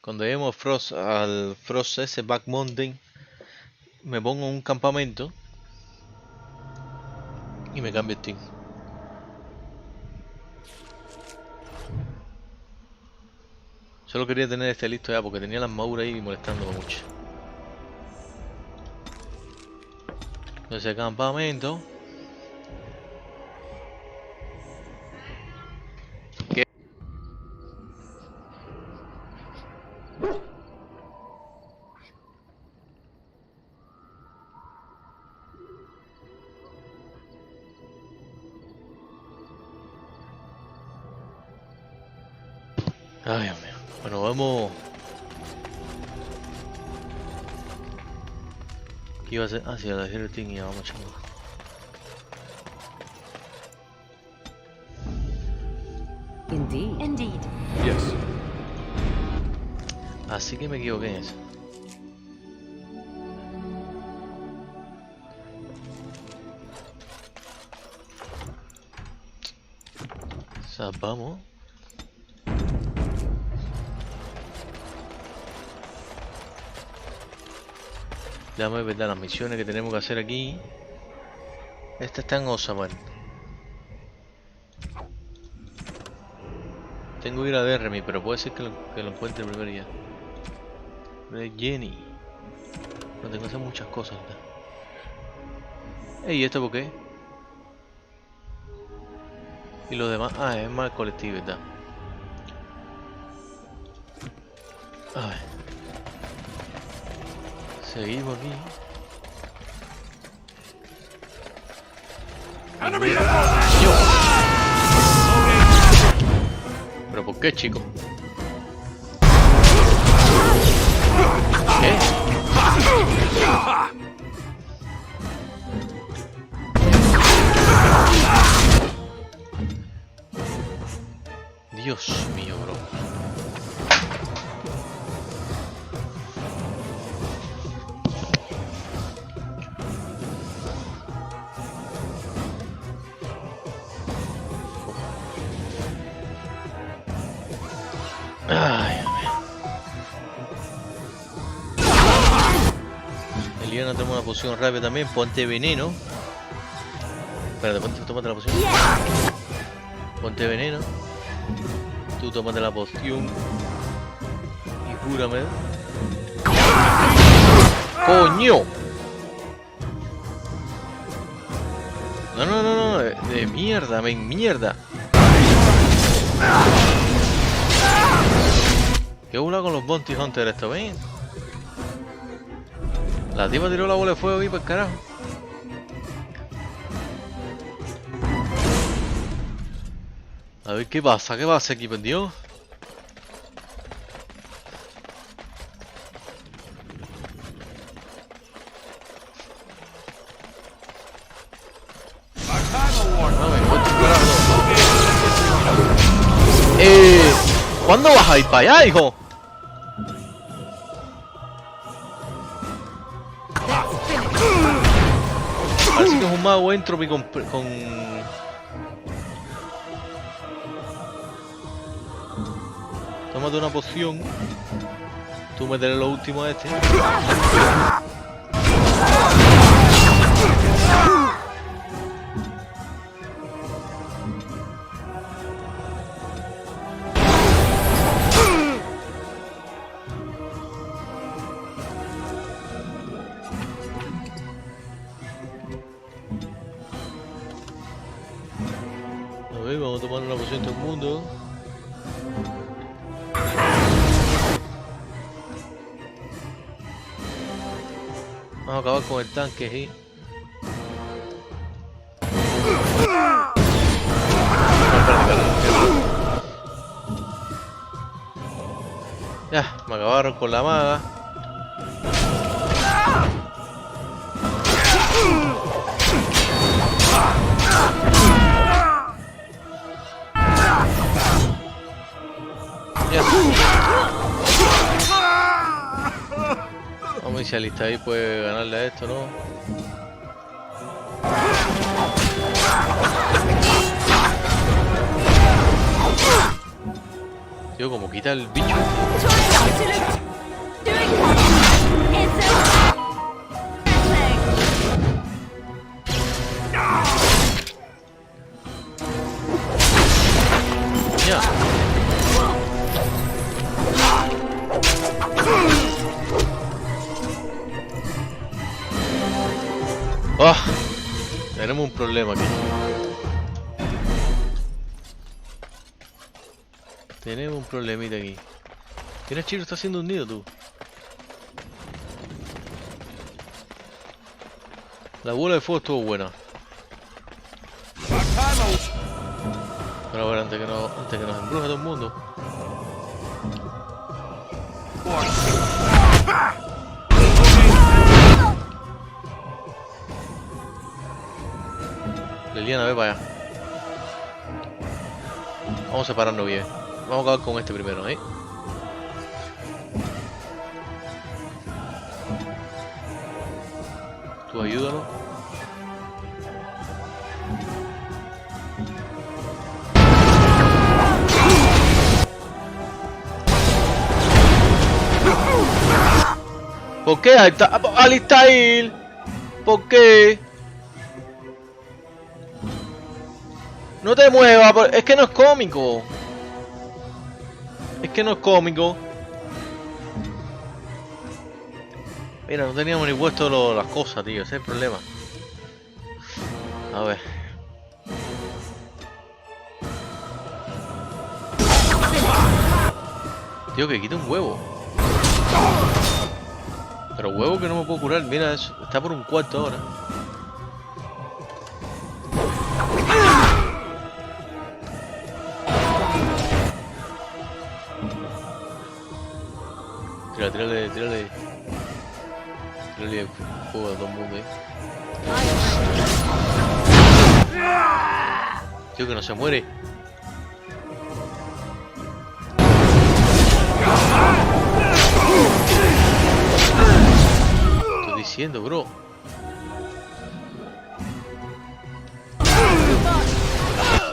Cuando lleguemos al Frost ese Back Mountain, me pongo un campamento y me cambio el team. Solo quería tener este listo ya porque tenía la armadura ahí molestándome mucho. Entonces campamento. Ay, Dios mío. Bueno, vamos. ¿Qué iba a hacer? Ah, sí, a la el team y ya vamos chingando. Indeed. Indeed. Yes. Así que me equivoqué en eso. O sea, vamos. Déjame ver las misiones que tenemos que hacer aquí. Esta está en Osaman. Tengo que ir a Derremy, pero puede ser que lo encuentre el primer día. De Jenny. No tengo que hacer muchas cosas, ¿verdad? ¿Y esto por qué? Y los demás... Ah, es más colectivo, ¿verdad? A ver. Seguimos aquí. Dios. ¿Pero por qué, chico? ¿Qué? Dios mío, bro. Ay, Eliana toma una poción rápida también. Ponte veneno. Espérate, tómate la poción. Ponte veneno. Tú tómate la poción. Y júrame. ¡Coño! No. De mierda, mierda. ¿Qué una con los Bounty Hunters esto, ven? La tipa tiró la bola de fuego ahí por carajo. A ver qué pasa aquí, por Dios. ¿Cuándo vas a ir para allá, hijo? Parece que es un mago entropy con... Tómate una poción. Tú métele lo último a este. A ver, vamos a tomar una poción todo el mundo. Vamos a acabar con el tanque, ¿sí? Ya, me acabaron con la maga. Ya. Vamos a ver si Alista ahí puede ganarle a esto, ¿no? Tío, como quita el bicho. Ya. Oh, tenemos un problema aquí. Tenemos un problemita aquí. ¿Quién Chiro está haciendo un nido, tú? La bola de fuego estuvo buena. Pero a ver, antes que nos embruje todo el mundo. Liliana, ve para allá. Vamos a separarnos bien. Vamos a acabar con este primero, ¿eh? Tú ayúdalo. ¿Por qué? Alistair. ¿Por qué? No te muevas, es que no es cómico. Es que no es cómico. Mira, no teníamos ni puesto las cosas, tío. Ese es el problema. A ver. Tío, que quita un huevo. Pero huevo que no me puedo curar. Mira eso. Está por un cuarto ahora. Tírale. Tírale el fuego a todo el mundo, Tío, que no se muere. Estoy diciendo, bro.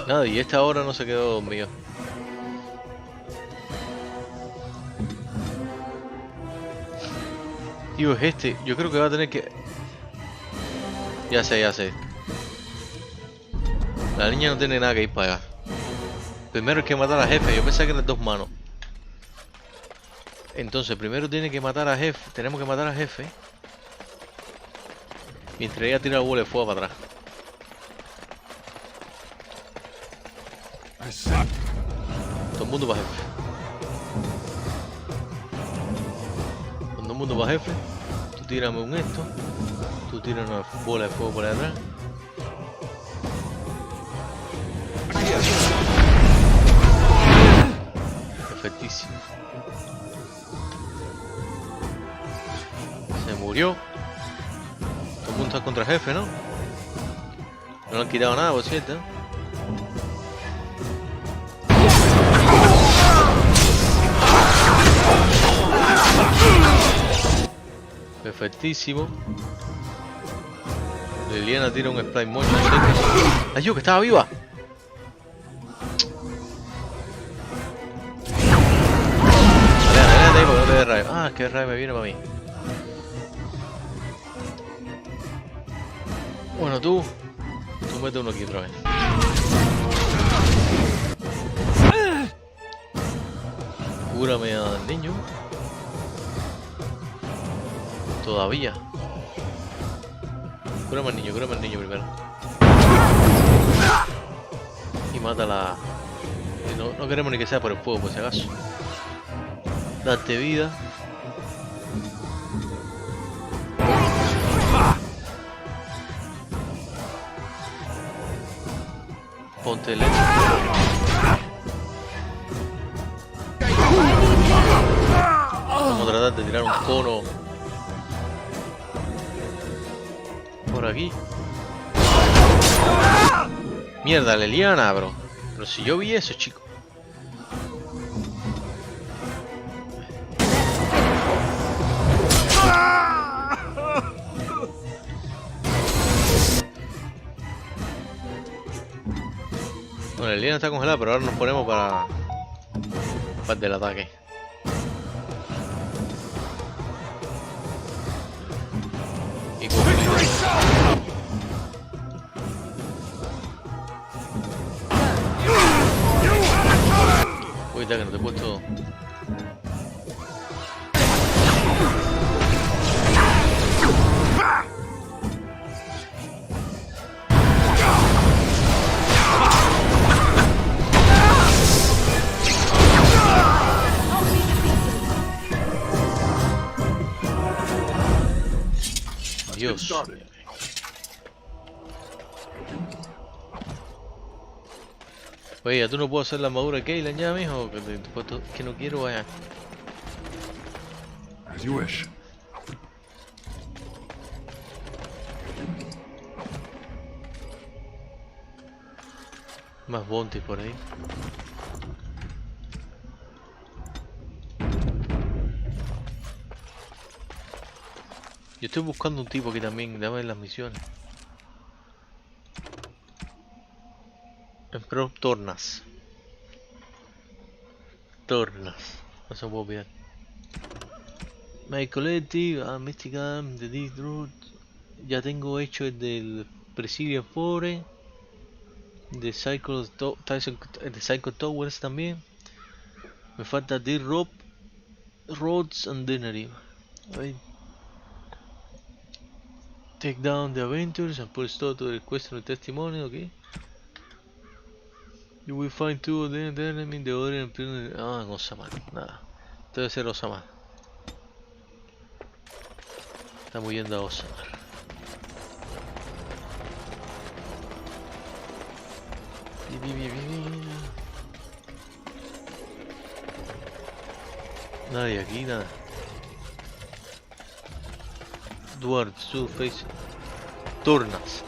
Nada, y esta hora no se quedó dormido. Tío, es este. Yo creo que va a tener que... Ya sé. La niña no tiene nada que ir para allá. Primero hay que matar al jefe. Yo pensaba que eran 2 manos. Entonces, primero tiene que matar al jefe. Tenemos que matar al jefe. Mientras ella tira el bola de fuego para atrás. Todo el mundo para jefe. Todo el mundo para jefe. Tú tírame un esto. Tú tiras una bola de fuego por ahí atrás. Perfectísimo. Se murió. Todo el mundo está contra el jefe, ¿no? No le han quitado nada, por cierto. Perfectísimo. Liliana tira un spray mocho. ¡Ay, yo que estaba viva! Dale, porque no te dé rayo. Ah, es que el rayo me viene para mí. Bueno, tú mete uno aquí otra vez. Cúrame al niño. Todavía. Cúrame al niño primero. Y mátala. No queremos ni que sea por el fuego, por si acaso. Date vida. Ponte leche. Vamos a tratar de tirar un cono por aquí. Mierda, Liliana, bro. Pero si yo vi eso, chico. Bueno, Liliana está congelada, pero ahora nos ponemos para el del ataque. Y uy, que no te he puesto. Dios. Oye, ¿ya tú no puedes hacer la armadura de Kaylan ya, mijo? Que no quiero, vaya. As you wish. Más bounty por ahí. Yo estoy buscando un tipo aquí también, dame las misiones. Emperor Tornas. No se me puede olvidar. My Collective, Mystic Arm, The Deep Root. Ya tengo hecho el del Presidio Forest. De Psycho Towers también. Me falta The Rope, Roads and Denary. A ver. Take down the Adventures and put stop to the question of testimony, ok. You will find two of them, the enemy, the other and prison. Ah, Osama, nada. Debe ser Osama. Estamos yendo a Osama. Nadie aquí, nada. Dwarf, Surface. Tornas.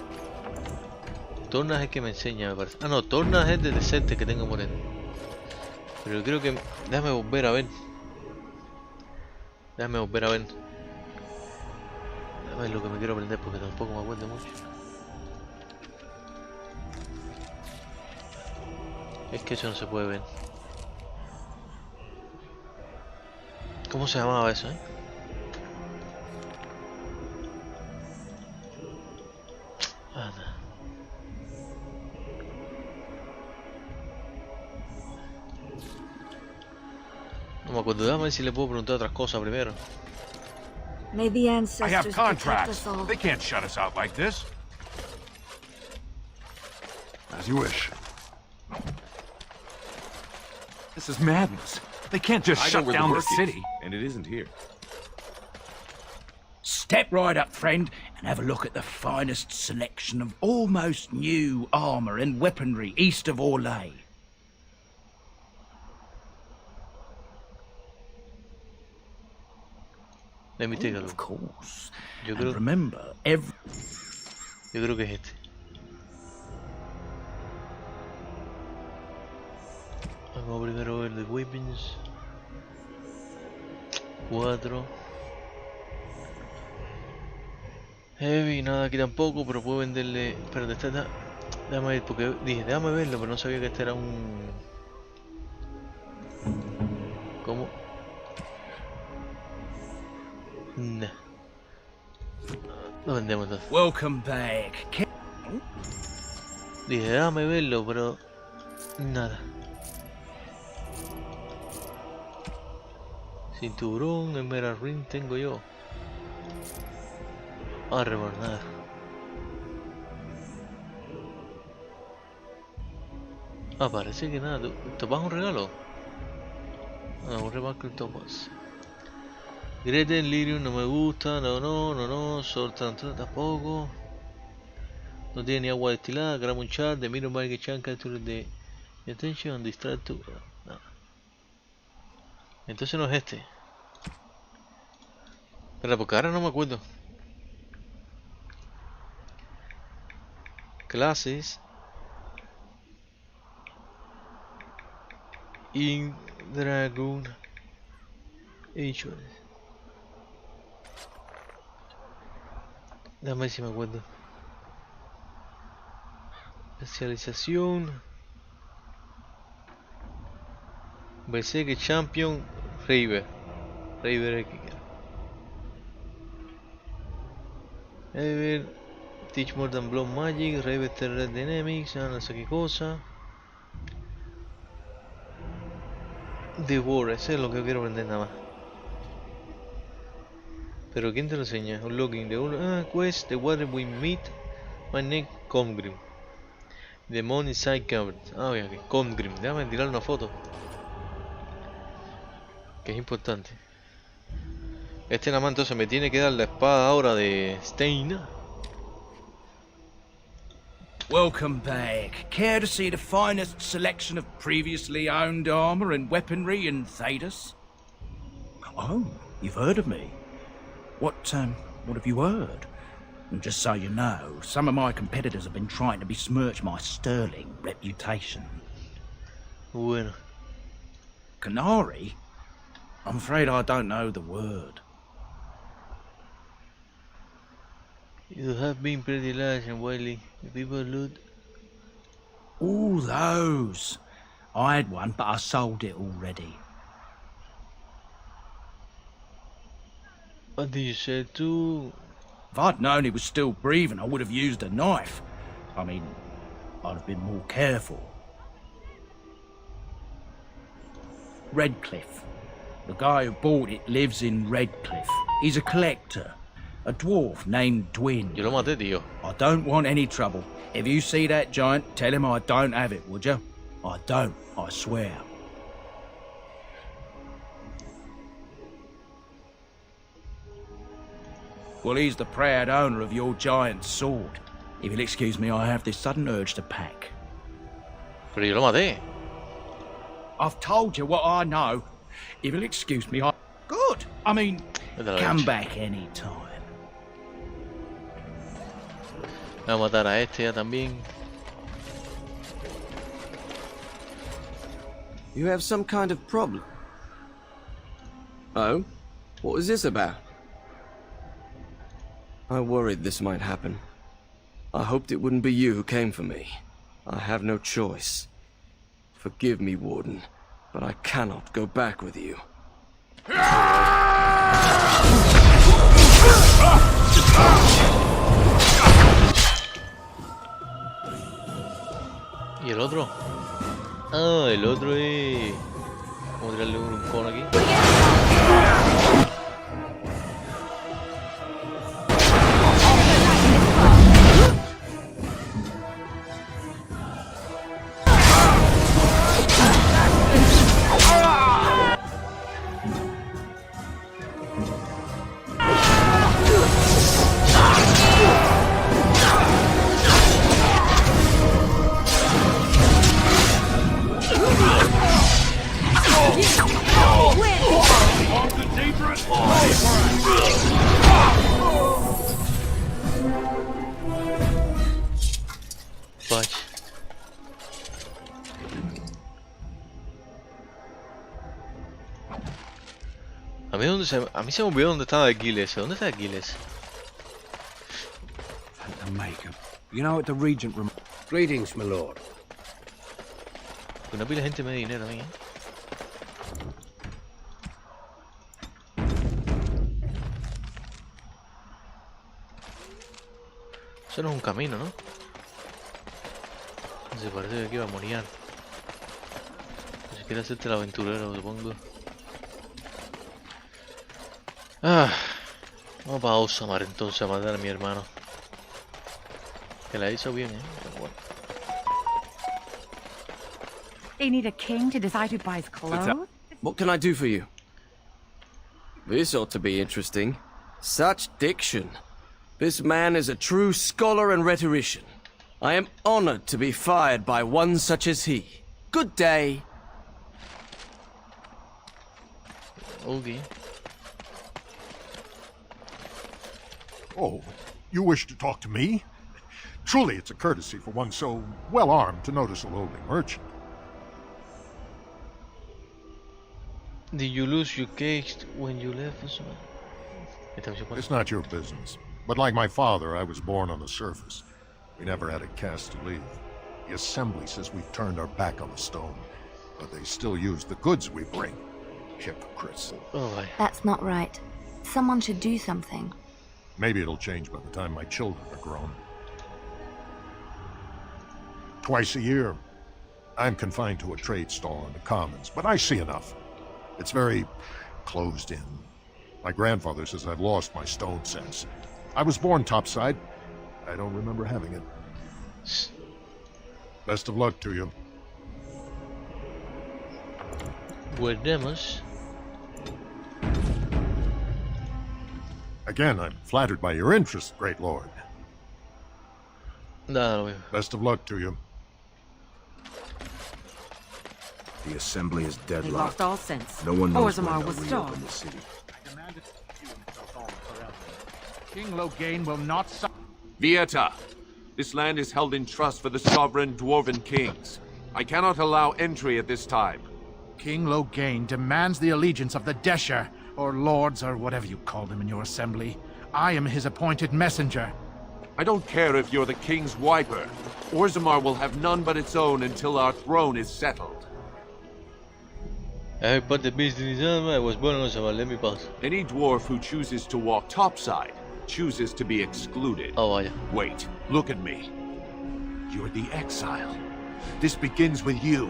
Tornas es el que me enseña, me parece. Ah, no, Tornas es de decente que tengo moreno. Pero creo que... Déjame volver a ver. Déjame volver a ver. Déjame ver lo que me quiero aprender porque tampoco me acuerdo mucho. Es que eso no se puede ver. ¿Cómo se llamaba eso, Ana. No me acuerdo, déjame ver si le puedo preguntar otras cosas primero. May the I have ancestors protect contracts. us all. They can't shut us out like this. As you wish. This is madness. They can't just I know shut where down the the work is, city. and it isn't here. Step right up, friend, and have a look at the finest selection of almost new armor and weaponry east of Orlais. Let me take a Of look. course. Yo And creo, remember, every... yo creo que es este. Vamos primero a ver the weapons. 4. Heavy, nada aquí tampoco, pero puedo venderle... Espérate, está... Déjame ver, porque dije, déjame verlo, pero no sabía que este era un... ¿Cómo? Nah. Lo vendemos entonces. Welcome back. Dije, déjame verlo, pero... Nada. Cinturón, Emerald Ring tengo yo. Arrebor, nada. Ah, parece que nada. ¿Topas un regalo? Ah, un remarque topas. Greten, Lirium no me gusta. No. Soltan tampoco. No tiene ni agua destilada. Grab un chat. De Miro que chanca. De Attention, Distract to. Nada. Entonces no es este. Espera, porque ahora no me acuerdo. Clases. In Dragon Insurance. Dame ver si me acuerdo. Especialización. Pensé que Champion Raver. Raver es el que quiero. Raver. Teach more than blow magic. Raver terror dynamics. No sé qué cosa. Devore, ese es lo que quiero vender nada más. Pero ¿quién te lo enseña? Un login de uno. Quest, The Water We Meet, My Name, Comgrim. The Moon Inside Cupboard. Ah, mira, que Comgrim. Déjame tirar una foto. Que es importante. Este nada más entonces me tiene que dar la espada ahora de Stein. Welcome back. Care to see the finest selection of previously owned armor and weaponry in Thedas? Oh, you've heard of me. What have you heard? And just so you know, some of my competitors have been trying to besmirch my sterling reputation. Bueno. Canary? I'm afraid I don't know the word. You have been pretty large and wily. People loot. All those. I had one, but I sold it already. What did you say too? If I'd known he was still breathing, I would have used a knife. I mean, I'd have been more careful. Redcliffe. The guy who bought it lives in Redcliffe. He's a collector. A dwarf named Dwin. Yo lo maté, tío. I don't want any trouble. If you see that giant, tell him I don't have it, would you? I don't, I swear. Well, he's the proud owner of your giant sword. If you'll excuse me, I have this sudden urge to pack. Pero yo lo maté. I've told you what I know. If you'll excuse me, I... Good! I mean, come back any time. Vamos a matar a este ya también. You have some kind of problem. Oh? What was this about? I worried this might happen. I hoped it wouldn't be you who came for me. I have no choice. Forgive me, Warden, but I cannot go back with you. ¿Y el otro? Ah, el otro es... Vamos a tirarle un cono aquí. A mí se me olvidó dónde estaba Aquiles. ¿Dónde está Aquiles? The makeup. You know what the regent room. Greetings, my lord. Una pila de gente me da dinero a mí, Eso no es un camino, ¿no? Se parece que aquí va a morir. Si quieres hacerte el aventurero, supongo. Ah, vamos para Osamar entonces a matar a mi hermano. Que la hizo bien, Pero bueno. They need a king to decide who buys clothes? What can I do for you? This ought to be interesting. Such diction. This man is a true scholar and rhetorician. I am honored to be fired by one such as he. Good day. Okay. Oh, you wish to talk to me? Truly, it's a courtesy for one so well-armed to notice a lowly merchant. Did you lose your case when you left us? It's not your business. But like my father, I was born on the surface. We never had a caste to leave. The Assembly says we've turned our back on the stone, but they still use the goods we bring. Hypocrites. Oh, that's not right. Someone should do something. Maybe it'll change by the time my children are grown. Twice a year, I'm confined to a trade stall in the Commons, but I see enough. It's very closed in. My grandfather says I've lost my stone sense. I was born topside. I don't remember having it. Best of luck to you. Guardemos. Again, I'm flattered by your interest, great lord. No. Best of luck to you. The assembly is deadlocked. He lost all sense. No one knows when Orzammar they'll was reopen stormed. the city. I demanded you, Thoram. King Loghain will not... Vieta, this land is held in trust for the sovereign dwarven kings. I cannot allow entry at this time. King Loghain demands the allegiance of the Desher, or lords, or whatever you call them in your assembly. I am his appointed messenger. I don't care if you're the king's wiper. Orzammar will have none but its own until our throne is settled. I heard part the business. I was born on Odyssey. Let me pass. Any dwarf who chooses to walk topside chooses to be excluded. Oh, vaya. Wait, look at me. You're the exile. This begins with you.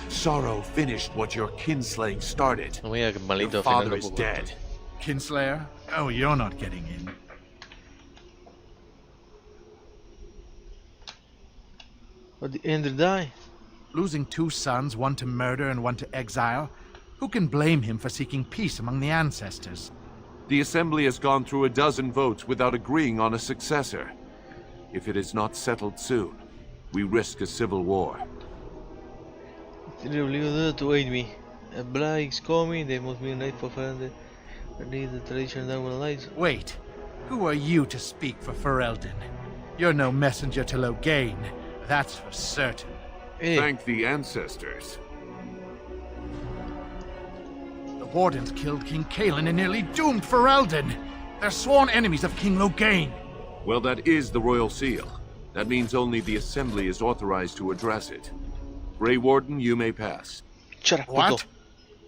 Sorrow finished what your kinslaying started. Your father is dead. Kinslayer? Oh, you're not getting in. But the Ender die. Losing 2 sons, one to murder and one to exile. Who can blame him for seeking peace among the ancestors? The Assembly has gone through 12 votes without agreeing on a successor. If it is not settled soon, we risk a civil war. They obliged to aid me. A black is coming, they must be night for Ferelden. I need the tradition that will light. Wait, who are you to speak for Ferelden? You're no messenger to Loghain, that's for certain. Thank the ancestors. The Wardens killed King Cailan and nearly doomed Ferelden. They're sworn enemies of King Loghain. Well, that is the royal seal. That means only the Assembly is authorized to address it. Grey Warden, you may pass. Shut up, what?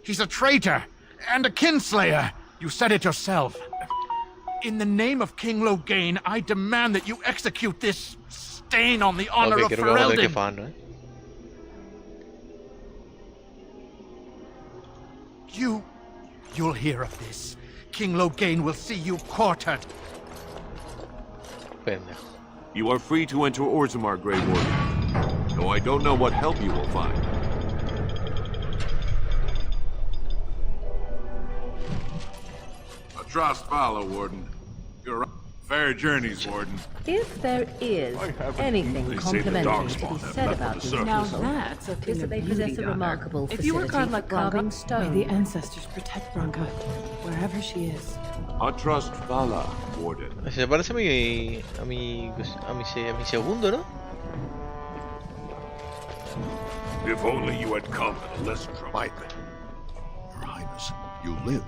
He's a traitor and a kinslayer. You said it yourself. In the name of King Loghain, I demand that you execute this stain on the honor of Ferelden. You'll hear of this. King Loghain will see you quartered. You are free to enter Orzammar, Grey Warden. Though I don't know what help you will find. A trust follow, Warden. You're fair journeys, Warden. If there is anything complimentary to be said about these Now people, that's a is that they possess a remarkable If you work facility hard for like carving Branka, stone. may the ancestors protect Branka, wherever she is. A trust follow, Warden. Se parece a mi segundo, ¿no? If only you had come at a less trouble. Mike, Your Highness, you live.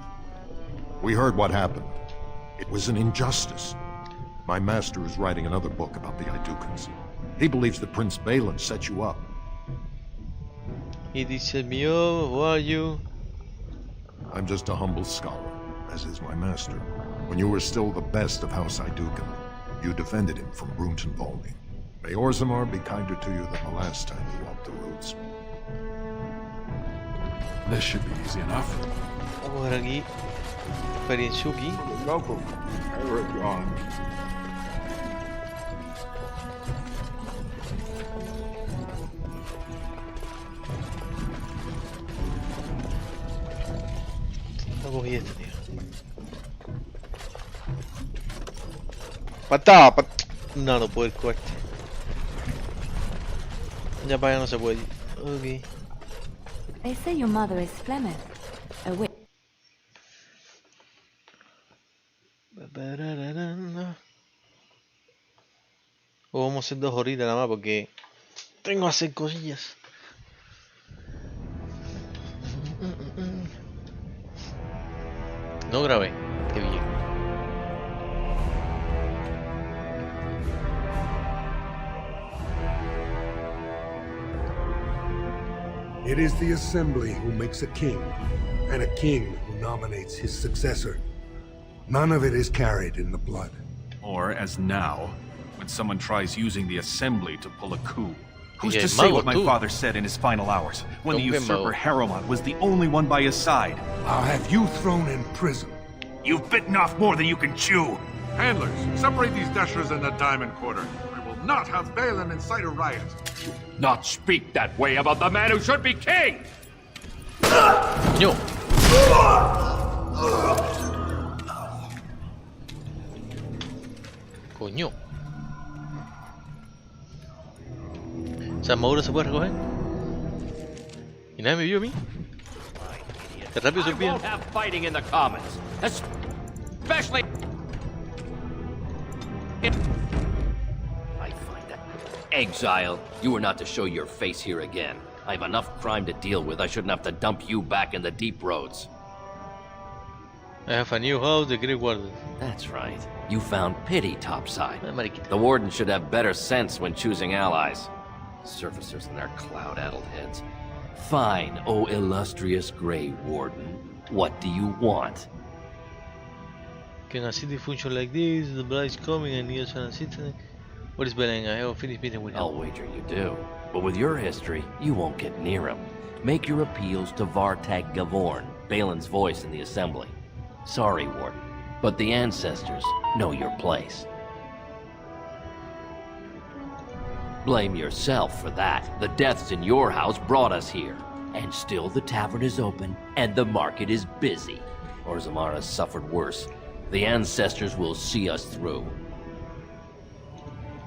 We heard what happened. It was an injustice. My master is writing another book about the Idukans. He believes that Prince Balin set you up. He dice mío, who are you? I'm just a humble scholar, as is my master. When you were still the best of House Idukan, you defended him from Brunton Volney. May Orzammar be kinder to you than the last time you walked the roads. This should be easy enough. Vamos a ver aquí. Experienciuki. No cogí este, tío. ¡Pata! No, no puedo el corte. Ya para allá no se puede. Ok. They say your mother is Flemeth. A witch. O vamos a hacer 2 horitas nada más porque tengo que hacer cosillas. No grabé, qué bien. It is the Assembly who makes a king, and a king who nominates his successor. None of it is carried in the blood. Or, as now, when someone tries using the Assembly to pull a coup. Who's Yeah, to say Mago what my too. father said in his final hours, when the Don't get Mago. usurper Harrowmont was the only one by his side? I'll have you thrown in prison. You've bitten off more than you can chew. Handlers, separate these dashers in the diamond quarter. I will not have Balin incite a riot. Not speak that way about the man who should be king! Yo. Coño. ¿Esa armadura se puede recoger? ¿Y nadie me vio a mí? ¡Qué rápido se I olvida! won't have fighting in the commons, especially. I find that exile. You are not to show your face here again. I have enough crime to deal with. I shouldn't have to dump you back in the deep roads. I have a new house, the Great Warden. That's right. You found pity topside. The Warden should have better sense when choosing allies. Surfacers and their cloud-addled heads. Fine, O illustrious Grey Warden. What do you want? Can a city function like this? The blood is coming and needs an assistant. What is Belen? I have a finished meeting with him. I'll wager you do. But with your history, you won't get near him. Make your appeals to Vartag Gavorn, Balin's voice in the Assembly. Sorry, Warden, but the ancestors know your place. Blame yourself for that. The deaths in your house brought us here. And still the tavern is open, and the market is busy. Or Zamara's suffered worse. The ancestors will see us through.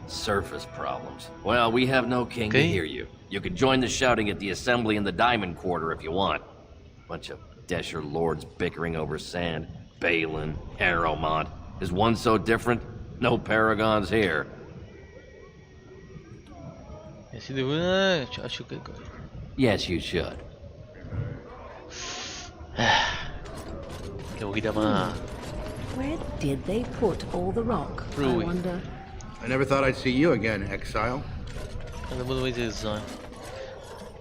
Surface problems. Well, we have no king to hear you. You can join the shouting at the Assembly in the Diamond Quarter if you want. Bunch of Desher lords bickering over sand. Balin, Harrowmont. Is one so different? No paragons here. Yes, you should. Where did they put all the rock, I wonder? I never thought I'd see you again, exile.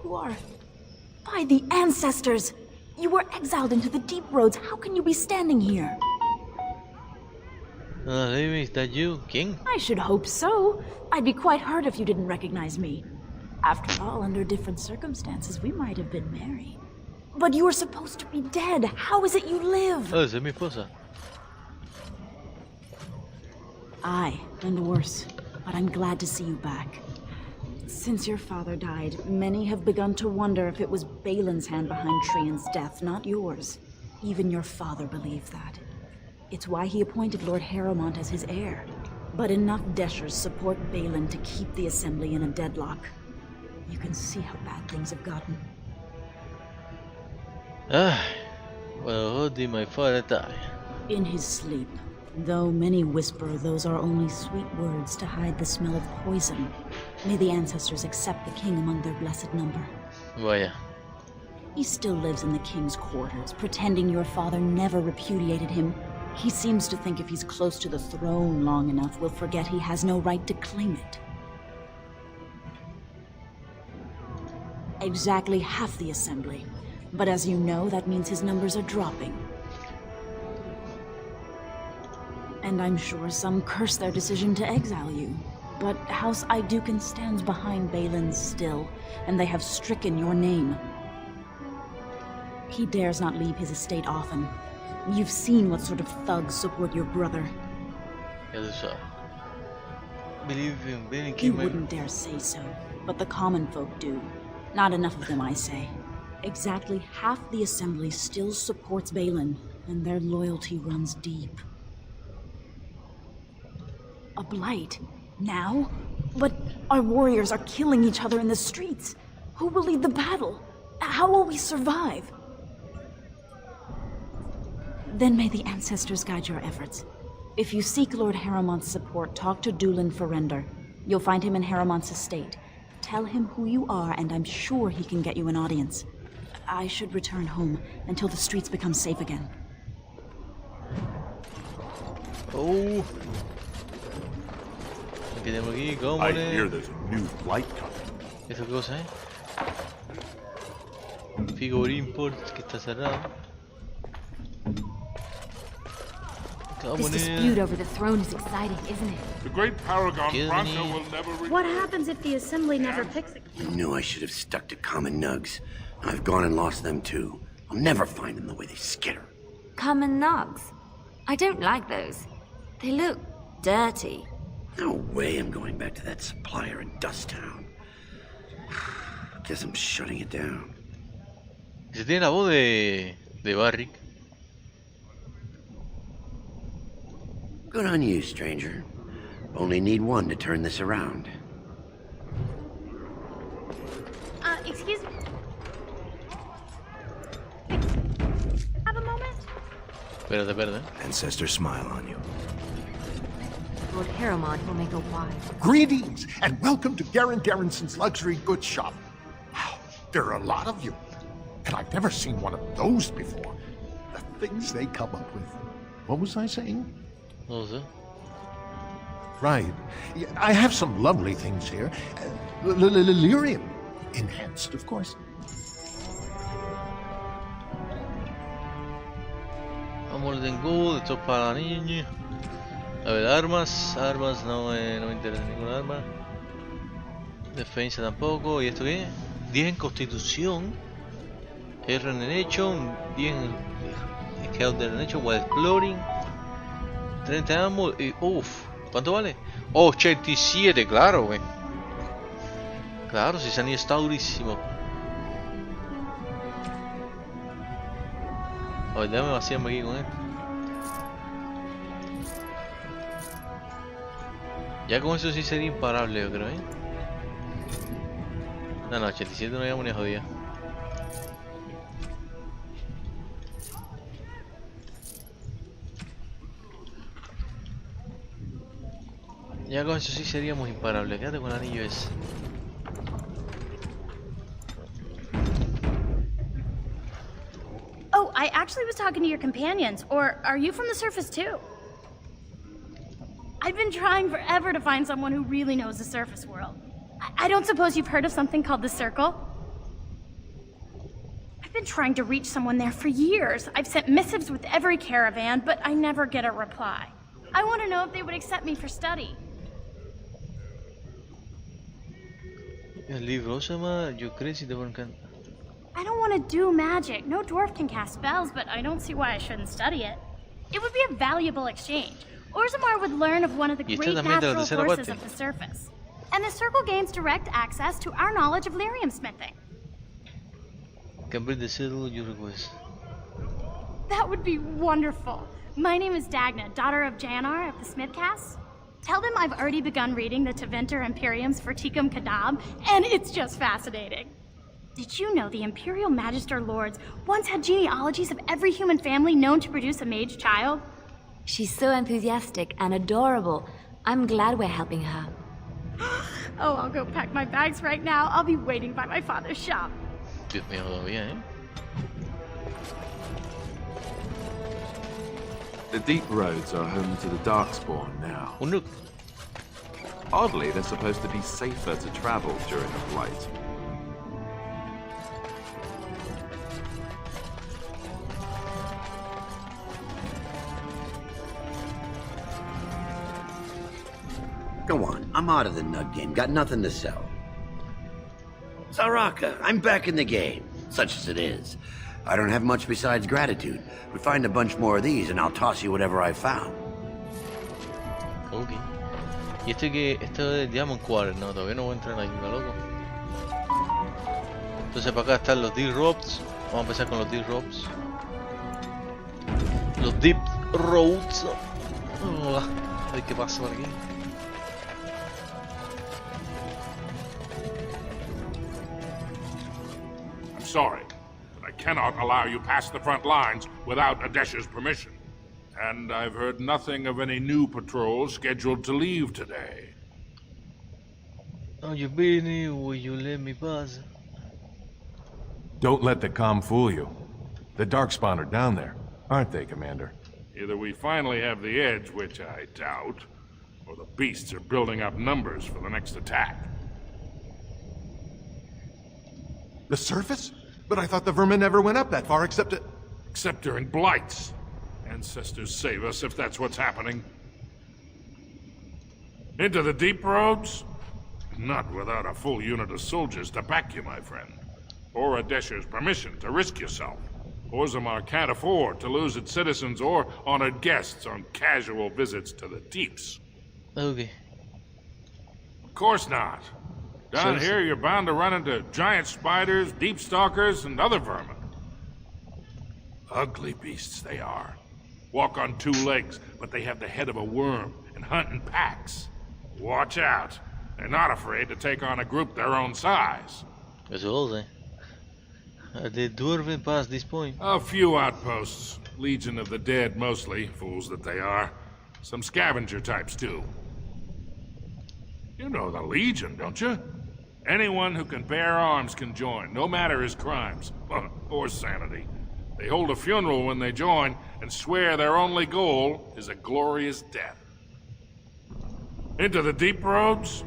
You are... By the ancestors! You were exiled into the deep roads. How can you be standing here? Is that you, King? I should hope so. I'd be quite hurt if you didn't recognize me. After all, under different circumstances, we might have been married. But you were supposed to be dead. How is it you live? Oh, esa es mi esposa. Aye, and worse. But I'm glad to see you back. Since your father died, many have begun to wonder if it was Balin's hand behind Trian's death, not yours. Even your father believed that. It's why he appointed Lord Harrowmont as his heir. But enough Deshers support Balin to keep the Assembly in a deadlock. You can see how bad things have gotten. Well, how did my father die? In his sleep. Though many whisper those are only sweet words to hide the smell of poison. May the ancestors accept the king among their blessed number. Vaya. He still lives in the king's quarters, pretending your father never repudiated him. He seems to think if he's close to the throne long enough, we'll forget he has no right to claim it. Exactly half the Assembly. But as you know, that means his numbers are dropping. And I'm sure some curse their decision to exile you. But House Iduken stands behind Balin still, and they have stricken your name. He dares not leave his estate often. You've seen what sort of thugs support your brother. You wouldn't dare say so, but the common folk do. Not enough of them, I say. Exactly half the Assembly still supports Balin, and their loyalty runs deep. A blight? Now? But our warriors are killing each other in the streets. Who will lead the battle? How will we survive? Then may the ancestors guide your efforts. If you seek Lord Harrowmont's support, talk to Dulin Ferender. You'll find him in Harrowmont's estate. Tell him who you are, and I'm sure he can get you an audience. I should return home until the streets become safe again. Oh. I hear there's a new flight coming. ¿Eso qué cosa es? Figurín Port que está cerrado. This dispute over the throne is exciting, isn't it? The great paragon Bronco will never What happens if the Assembly never picks it? You knew I should have stuck to common nugs. I've gone and lost them too. I'll never find them the way they skitter. Common nugs? I don't like those. They look dirty. No way I'm going back to that supplier in Dust Town. Guess I'm shutting it down. Se tiene la voz de Barrick. Good on you, stranger. Only need one to turn this around. Excuse me. Have a moment? Espérate. Ancestors smile on you. Lord Harrowmont will make a wise. Greetings, and welcome to Garen Garrison's Luxury Goods Shop. Wow, there are a lot of you, and I've never seen one of those before. The things they come up with. What was I saying? What was it? Right. I have some lovely things here. Lyrium. Enhanced, of course. Golden Gold, esto es para la niña. A ver, armas no me interesa ninguna arma. Defensa tampoco. ¿Y esto qué? 10 en Constitución. R en Derecho, 10 en Scout de Derecho, Wild Exploring. 30 ammo y uff, ¿cuánto vale? 87, claro, güey. Claro, si se han está durísimo. A ver, déjame vaciarme aquí con esto. Ya con eso sí sería imparable, yo creo, No, 87 no habíamos ni jodida. Ya con eso sí seríamos imparables. Quédate con el anillo ese. Oh, I actually was talking to your companions. Or are you from the surface too? I've been trying forever to find someone who really knows the surface world. I don't suppose you've heard of something called the Circle? I've been trying to reach someone there for years. I've sent missives with every caravan, but I never get a reply. I want to know if they would accept me for study. El libro se llama Yo crecí de Volcán. I don't want to do magic. No dwarf can cast spells, but I don't see why I shouldn't study it. It would be a valuable exchange. Orzammar would learn of one of the great natural forces of the surface. And the Circle gains direct access to our knowledge of lyrium smithing. That would be wonderful. My name is Dagna, daughter of Janar of the Smithcasts. Tell them I've already begun reading the Tevinter Imperiums for Tikum Kadab, and it's just fascinating. Did you know the Imperial Magister Lords once had genealogies of every human family known to produce a mage child? She's so enthusiastic and adorable. I'm glad we're helping her. Oh, I'll go pack my bags right now. I'll be waiting by my father's shop. Dios mío, todavía, The deep roads are home to the Darkspawn now. Oddly, they're supposed to be safer to travel during a flight. Go on, I'm out of the nug game, got nothing to sell. Saraka, I'm back in the game, such as it is. I don't have much besides gratitude, but find a bunch more of these and I'll toss you whatever I found. Ok. Y esto es Diamond Quarter, no, todavía no voy a entrar ahí, loco. Entonces para acá están los Deep Roads. Vamos a empezar con los Deep Roads. Los Deep Roads. A ver qué pasa por aquí. Sorry, but I cannot allow you past the front lines without Adesh's permission. And I've heard nothing of any new patrols scheduled to leave today. Oh, you Benny, will you let me pass? Don't let the comm fool you. The Darkspawn are down there, aren't they, Commander? Either we finally have the edge, which I doubt, or the beasts are building up numbers for the next attack. The surface? But I thought the vermin never went up that far except during blights. Ancestors save us if that's what's happening. Into the deep roads? Not without a full unit of soldiers to back you, my friend. Or Adesh's permission to risk yourself. Orzammar can't afford to lose its citizens or honored guests on casual visits to the deeps. Okay. Of course not. Down here, you're bound to run into giant spiders, deep stalkers, and other vermin. Ugly beasts they are. Walk on two legs, but they have the head of a worm and hunt in packs. Watch out. They're not afraid to take on a group their own size. That's all they. Are they dwarven past this point? A few outposts. Legion of the Dead, mostly. Fools that they are. Some scavenger types, too. You know the Legion, don't you? Anyone who can bear arms can join, no matter his crimes, or sanity. They hold a funeral when they join, and swear their only goal is a glorious death. Into the deep roads?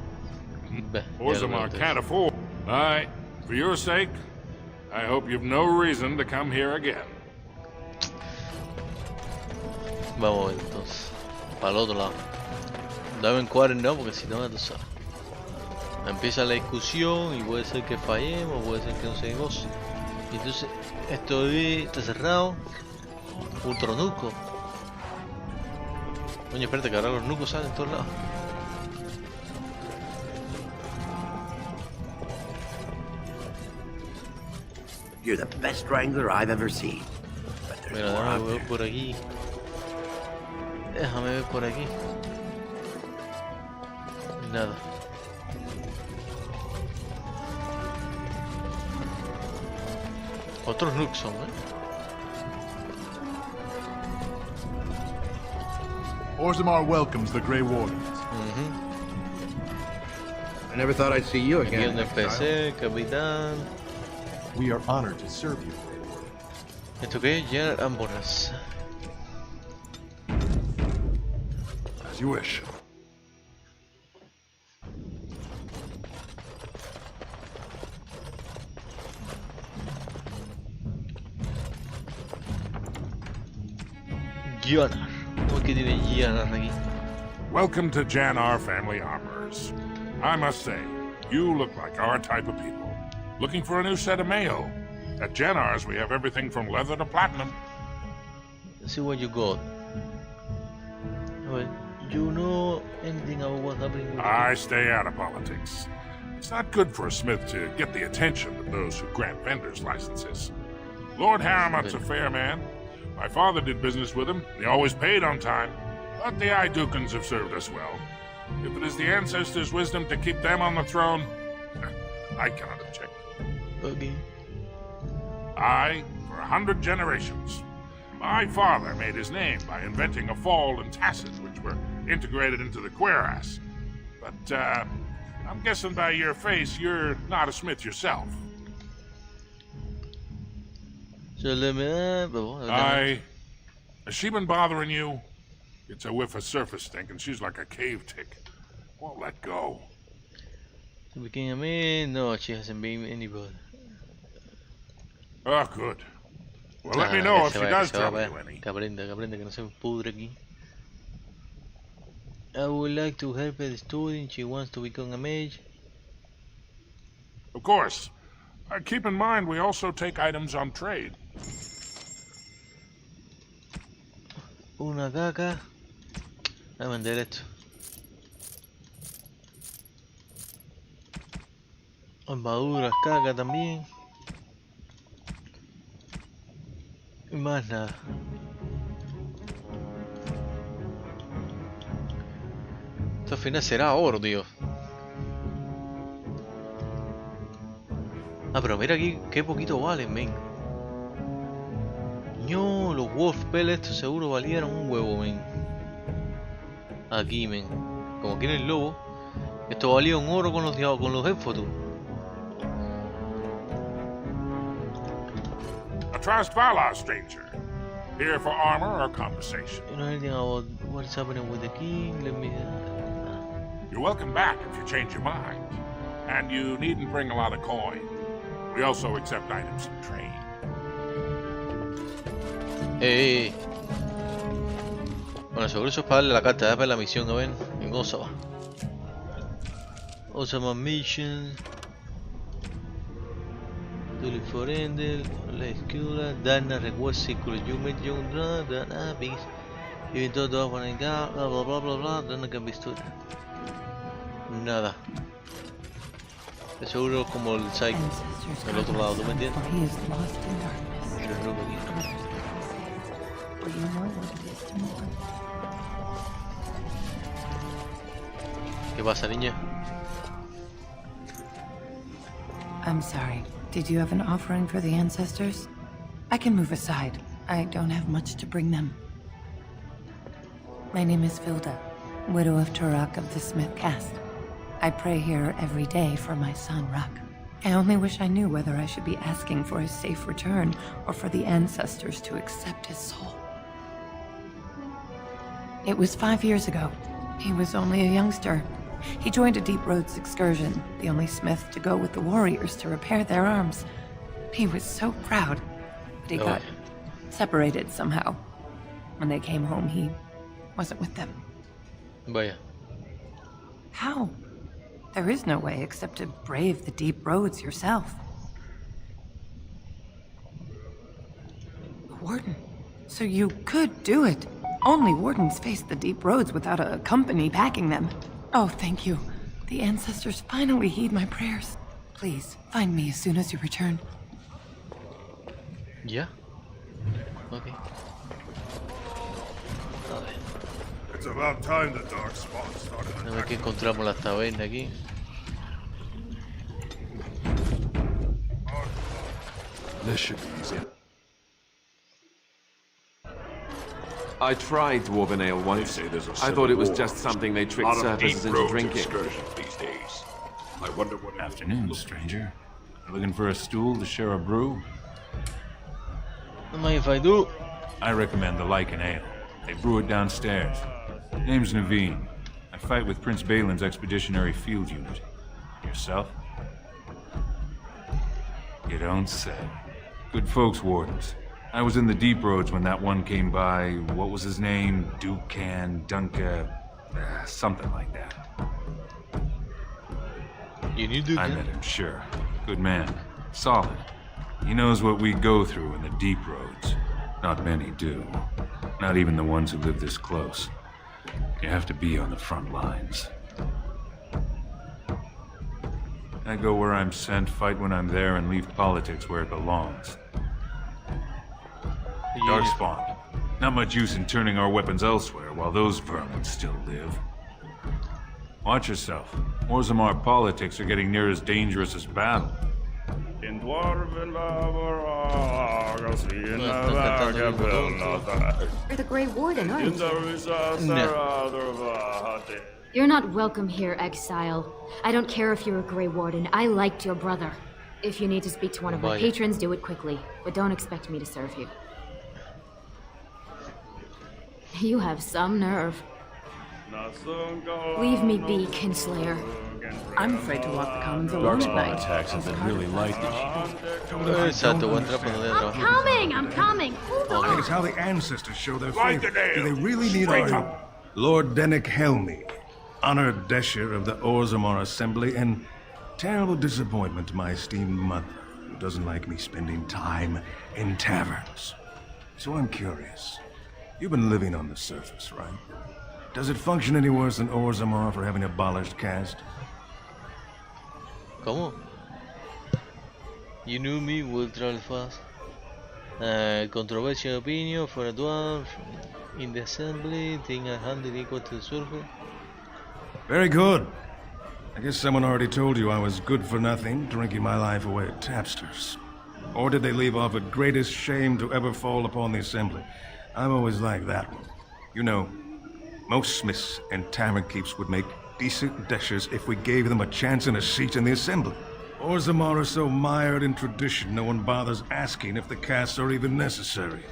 Orzammar can't afford. For your sake, I hope you've no reason to come here again. Vamos a ver entonces. Para el otro lado. Dame en no, porque si no, tú sabes. Empieza la discusión y puede ser que fallemos, puede ser que no se negocie. Y entonces, esto está cerrado. Otro nuco. Coño, espérate que ahora los nucos salen en todos lados. You're the best wrangler I've ever seen. Mira, déjame ver por aquí. Déjame ver por aquí. Nada. Otros nukes son, Orzammar welcomes the Grey Wardens. I never thought I'd see you Aquí again. donde empecé, capitán. We are honored to serve you. ¿Esto qué es? Llenar ámboras. As you wish. Gianar. ¿Cómo que tiene Gianar aquí? Welcome to Janar Family Armors. I must say, you look like our type of people. Looking for a new set of mail. At Janar's, we have everything from leather to platinum. Let's see what you got. Well, you know anything about what's happening with I stay out of politics. It's not good for a smith to get the attention of those who grant vendors licenses. Lord Harriman's a fair man. My father did business with him. He always paid on time. But the Idukans have served us well. If it is the ancestors' wisdom to keep them on the throne, I cannot object. Okay. I, for 100 generations. My father made his name by inventing a fall and tacit, which were integrated into the cuirass. But, I'm guessing by your face, you're not a smith yourself. Has she been bothering you? It's a whiff of surface stink, and she's like a cave tick. Won't let go. Speaking of me, no, she hasn't been anybody. Oh, good. Well, let me know if she does trouble you any. Que aprenda, que no se pudre aquí. I would like to help her studying. She wants to become a mage. Of course. Keep in mind, we also take items on trade. Una caca. A vender esto. Armaduras, caca también. Y más nada. Esto al final será oro, tío. Ah, pero mira aquí qué poquito valen, men. No, los wolf pellets estos seguro valieron un huevo, men. Aquí, men. Como aquí en el lobo. Esto valía un oro con los elfos, tú. A Trastvala, stranger. Here for armor or conversation. You know anything about what's happening with the king? Let me... You're welcome back if you change your mind. And you needn't bring a lot of coin. We also accept items in trade. Bueno, seguro eso es para darle la carta, para la misión, a ver, en Osawa. Osawa Mission. Tulip for Endel, La Escuela, Dana Request Círculo, You Met Young Dra, Dana Beast, Even though the one bla bla bla bla bla, Dana can be stood. Nada. De seguro como el Psycho del otro lado, ¿tú me entiendes? ¿Qué pasa, niña? I'm sorry. Did you have an offering for the ancestors? I can move aside. I don't have much to bring them. My name is Vilda, widow of Turak of the Smith caste. I pray here every day for my son, Rak. I only wish I knew whether I should be asking for his safe return or for the ancestors to accept his soul. It was 5 years ago. He was only a youngster. He joined a Deep Roads excursion, the only smith to go with the warriors to repair their arms. He was so proud, but he got separated somehow. When they came home, he wasn't with them. Vaya. How? There is no way except to brave the deep roads yourself. Warden. So you could do it. Only wardens face the deep roads without a company packing them. Oh, thank you. The ancestors finally heed my prayers. Please, find me as soon as you return. Yeah? Okay. It's about time the dark spawn started. A ver que encontramos la taberna aquí. This should be easy. I tried dwarven ale once. I thought it was just something they tricked surfaces into drinking. These days. I wonder what. Afternoon, stranger. You looking for a stool to share a brew? Don't mind if I do. I recommend the Lycan Ale. They brew it downstairs. Name's Naveen. I fight with Prince Balin's expeditionary field unit. Yourself? You don't say. Good folks, wardens. I was in the deep roads when that one came by. What was his name? Dukan, Dunka, something like that. You knew Dukan? I met him, sure. Good man. Solid. He knows what we go through in the deep roads. Not many do. Not even the ones who live this close. You have to be on the front lines. I go where I'm sent, fight when I'm there, and leave politics where it belongs. Darkspawn. Not much use in turning our weapons elsewhere while those vermin still live. Watch yourself. Orzammar politics are getting near as dangerous as battle. You're the Grey Warden, aren't you? No. You're not welcome here, exile. I don't care if you're a Grey Warden. I liked your brother. If you need to speak to one of my patrons, do it quickly. But don't expect me to serve you. You have some nerve. Leave me be, Kinslayer. I'm afraid to walk the commons alone at night. Attacks have been really light this I'm coming! Hold I think on! it's how the ancestors show their faith. Do they really need our help? Lord Dennick Helmi, honored Desher of the Orzammar Assembly, and terrible disappointment to my esteemed mother, who doesn't like me spending time in taverns. So I'm curious. You've been living on the surface, right? Does it function any worse than Orzammar for having abolished caste? ¿Cómo? You knew me, will travel fast. Controversial opinion for a dwarf in the assembly, think I handle equal to the surfer. Very good. I guess someone already told you I was good for nothing, drinking my life away at tapsters. Or did they leave off at greatest shame to ever fall upon the assembly? I'm always like that one. You know, most smiths and tavern keeps would make decent deshers if we gave them a chance and a seat in the assembly. Orzammar are so mired in tradition, no one bothers asking if the castes are even necessary.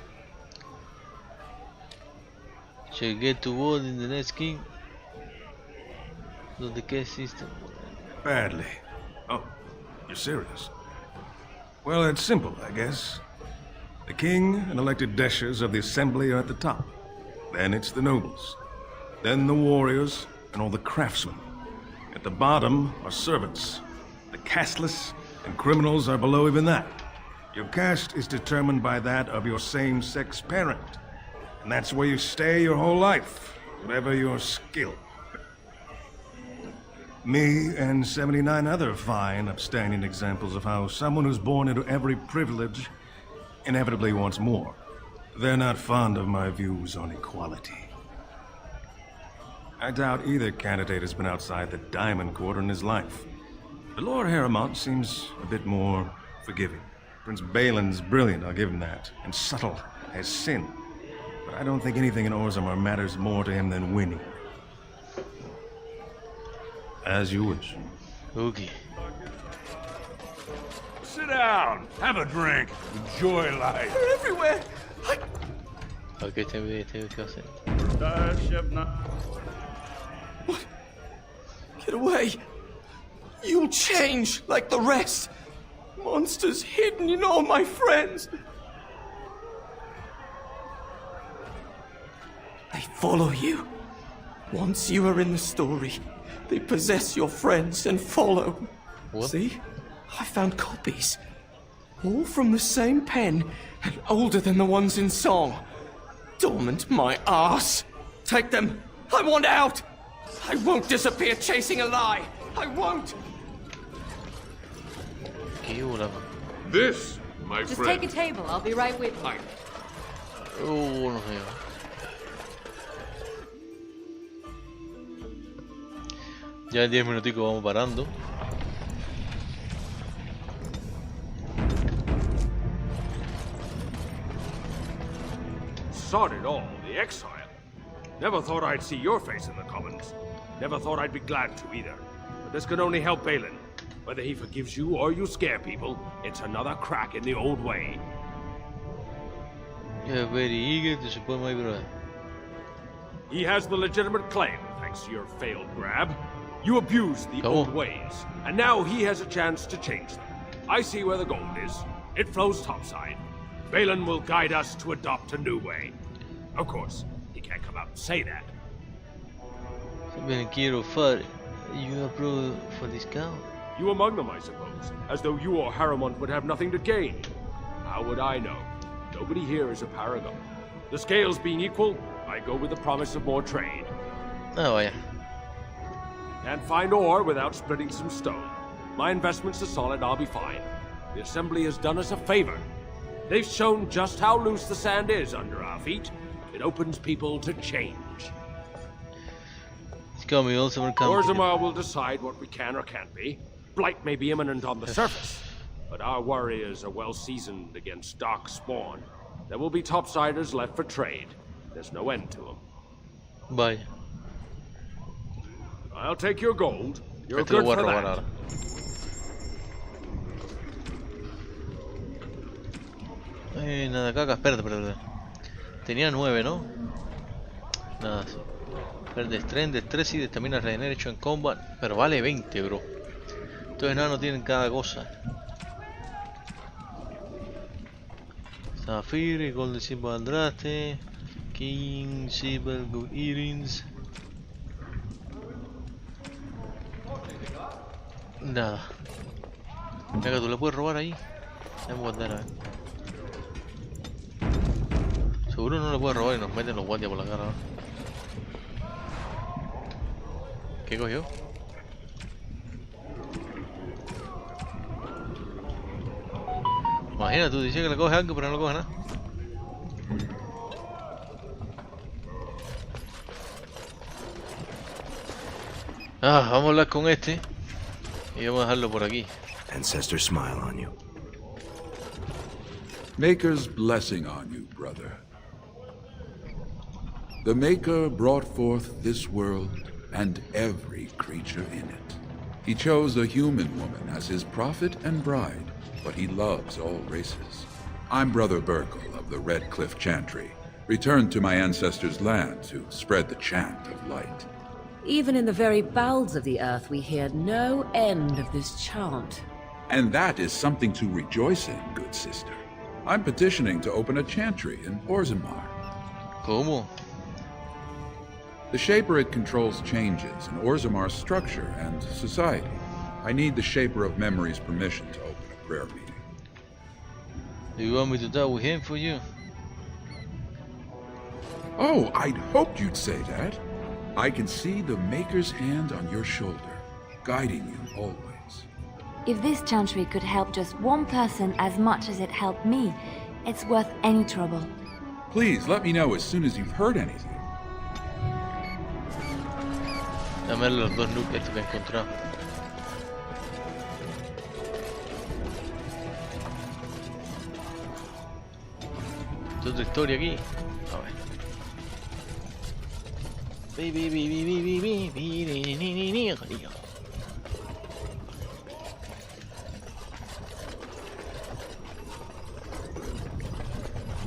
Shall get to war in the next king? Not the caste system. Badly. Oh, you're serious? Well, it's simple, I guess. The king and elected deshers of the assembly are at the top. Then it's the nobles. Then the warriors and all the craftsmen. At the bottom are servants. The casteless and criminals are below even that. Your caste is determined by that of your same-sex parent. And that's where you stay your whole life, whatever your skill. Me and 79 other fine, upstanding examples of how someone who's born into every privilege inevitably wants more. They're not fond of my views on equality. I doubt either candidate has been outside the Diamond Quarter in his life. But Lord Harrimont seems a bit more forgiving. Prince Balin's brilliant, I'll give him that, and subtle as sin. But I don't think anything in Orzammar matters more to him than winning. As you wish. Okay. Sit down, have a drink, enjoy life. They're everywhere. Okay, tengo que hacer. What? Get away. You'll change like the rest. Monsters hidden in all my friends. follow you. Once you are in the story, they possess your friends and follow. What? See? I found copies. All from the same pen and older than the ones in song. Dormant my ass. Take them. I want out. I won't disappear chasing a lie. I won't. This, my Just friend. take a table. I'll be right with you. No sé. Ya en 10 minuticos vamos parando. Sod it all, the exile. Never thought I'd see your face in the commons. Never thought I'd be glad to either. But this can only help Balin. Whether he forgives you or you scare people, it's another crack in the old way. You're very eager to support my brother. He has the legitimate claim, thanks to your failed grab. You abused the old ways, and now he has a chance to change them. I see where the gold is. It flows topside. Balin will guide us to adopt a new way. Of course, he can't come out and say that. Quiero fare. You approve for discount? You among them, I suppose, as though you or Harrimont would have nothing to gain. How would I know? Nobody here is a paragon. The scales being equal, I go with the promise of more trade. Oh, yeah. Can't find ore without splitting some stone. My investments are solid, I'll be fine. The Assembly has done us a favor. They've shown just how loose the sand is under our feet. It opens people to change. Orzammar will decide what we can or can't be. Blight may be imminent on the surface, but our warriors are well seasoned against dark spawn. There will be topsiders left for trade. There's no end to them. Bye. I'll take your gold. You're good for that. Nada, caca, espérate. Tenía 9, ¿no? Nada. Strength, Destreza y Estamina Regeneration en Combat. Pero vale 20, bro. Estos enanos tienen cada cosa. Sapphire, Golden Silver Andraste, King, Silver, Good Earrings. Nada. Venga, tú le puedes robar ahí. Vamos a guardar, a ver. Seguro no le puedes robar y nos meten los guardias por la cara, ¿no? ¿Qué cogió? Imagina, tú dices que le coges algo pero no le coges nada. Vamos a hablar con este y vamos a dejarlo por aquí. Ancestors smile on you. Maker's blessing on you, brother. The Maker brought forth this world and every creature in it. He chose a human woman as his prophet and bride, but he loves all races. I'm Brother Burkle of the Red Cliff Chantry, returned to my ancestors' land to spread the chant of light. Even in the very bowels of the earth, we hear no end of this chant. And that is something to rejoice in, good sister. I'm petitioning to open a chantry in Orzammar. ¿Cómo? The Shaper controls changes in Orzammar's structure and society. I need the Shaper of Memory's permission to open a prayer meeting. Do you want me to talk with him for you? Oh, I'd hoped you'd say that. I can see the Maker's hand on your shoulder, guiding you always. If this chantry could help just one person as much as it helped me, it's worth any trouble. Please let me know as soon as you've heard anything. Dame los dos nukes estos que he encontrado. ¿Esto es otra historia aquí? A ver.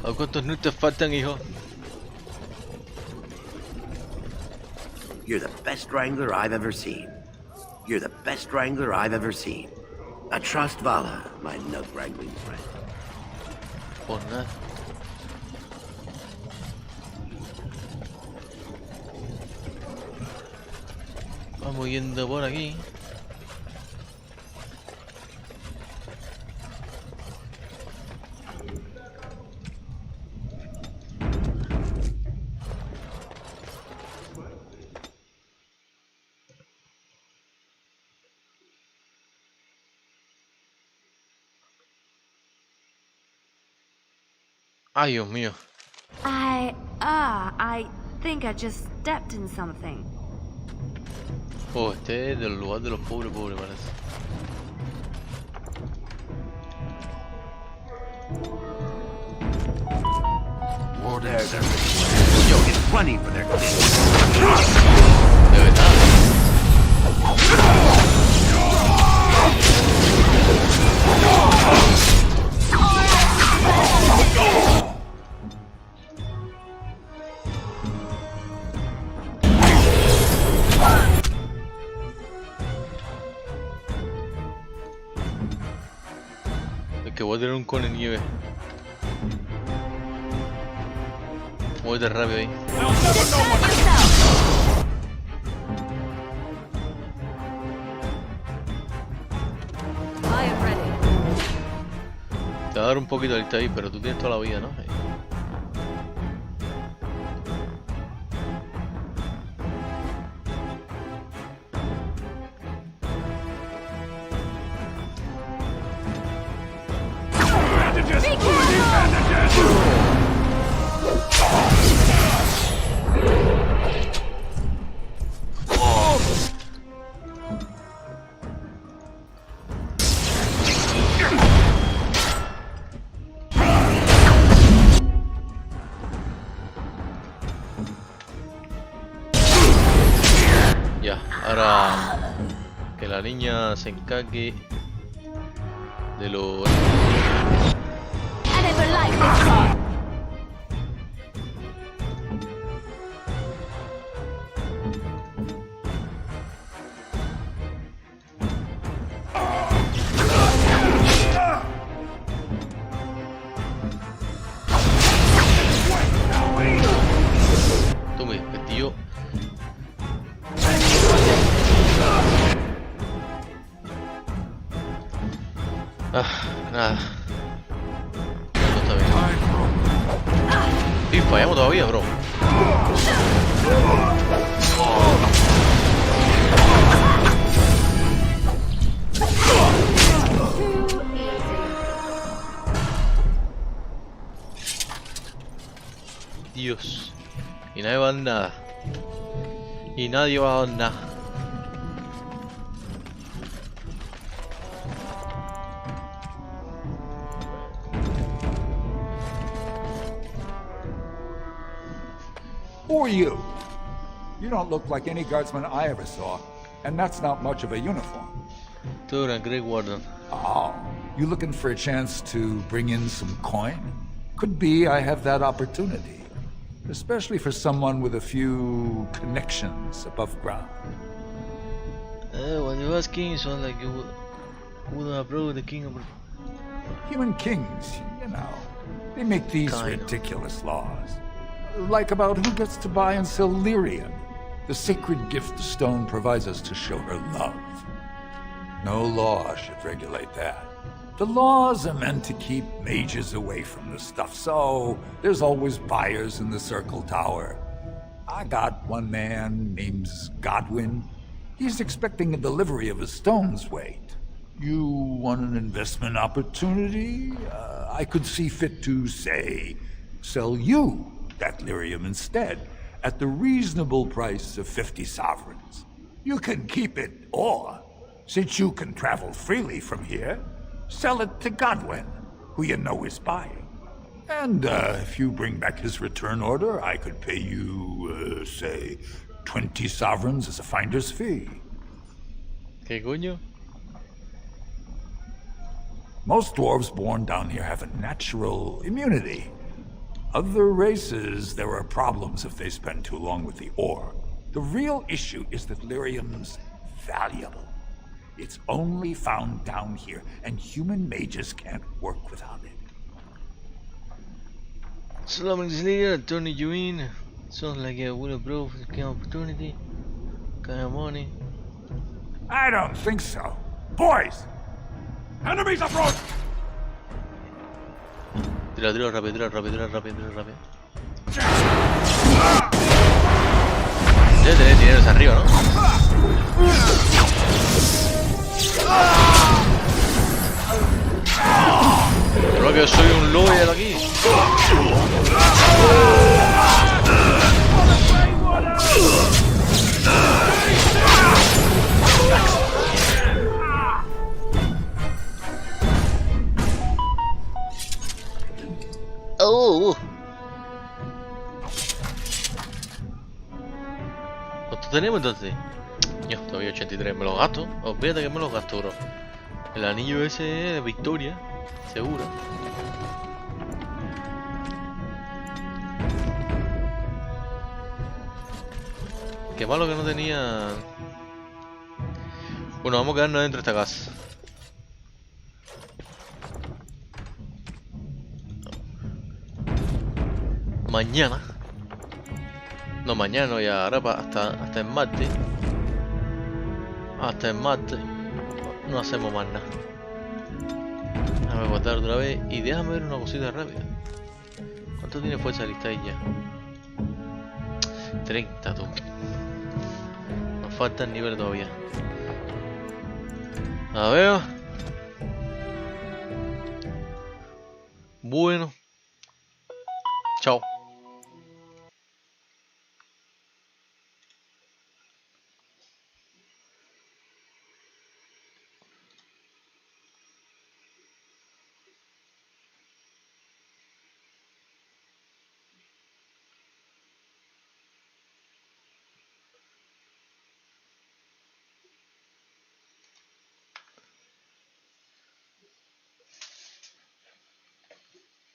¿A cuántos nukes faltan, hijo? You're the best wrangler I've ever seen. You're the best wrangler I've ever seen. I trust Vala, my nug wrangling friend. Por nada. Vamos yendo por aquí. Ay, Dios mío. I think I just stepped in something. Oh, este es del lugar de los pobres, parece. There's Yo, it's running for their king. De verdad. Es que voy a tener un cone nieve. Muévete rápido ahí. Te va a dar un poquito de ahí, pero tú tienes toda la vida, ¿no? Ya, ahora que la niña se encargue de lo... Tome, el tío... nada. Esto está bien. Y fallamos todavía, bro. Dios. Y nadie va a dar nada. Y nadie va a dar nada. Who are you? You don't look like any guardsman I ever saw, and that's not much of a uniform. Thoram, Great Warden. Oh, you looking for a chance to bring in some coin? Could be I have that opportunity. Especially for someone with a few connections above ground. When you ask kings, sound like you would approve the king of... Human kings, you know, they make these ridiculous laws. Like about who gets to buy and sell lyrium, the sacred gift the stone provides us to show her love. No law should regulate that. The laws are meant to keep mages away from the stuff, so there's always buyers in the Circle Tower. I got one man named Godwin. He's expecting a delivery of a stone's weight. You want an investment opportunity? I could see fit to, say, sell you that lyrium instead, at the reasonable price of 50 sovereigns. You can keep it, or, since you can travel freely from here, sell it to Godwin, who you know is buying. And if you bring back his return order, I could pay you, say, 20 sovereigns as a finder's fee. ¿Qué coño? Most dwarves born down here have a natural immunity. Other races, there are problems if they spend too long with the ore. The real issue is that lyrium's valuable. It's only found down here, and human mages can't work without it. Solomon Slayer, turning you in. Sounds like a will approve the opportunity. Kind of money. I don't think so. Boys! Enemies approach! Tira rápido, tira rápido. Debe tener dinero arriba, ¿no? Creo que soy un lawyer aquí. ¿Cuánto tenemos entonces? Yo, todavía 83, me los gasto. Olvídate que me los gasto, bro. El anillo ese de victoria, seguro. Qué malo que no tenía. Bueno, vamos a quedarnos dentro de esta casa. Mañana. No, mañana no, ya ahora hasta el martes. Hasta el martes. No hacemos más nada. Déjame guardar otra vez y déjame ver una cosita rápida. ¿Cuánto tiene fuerza lista ahí ya? 30, tú. Nos falta el nivel todavía. A ver. Bueno. Chao.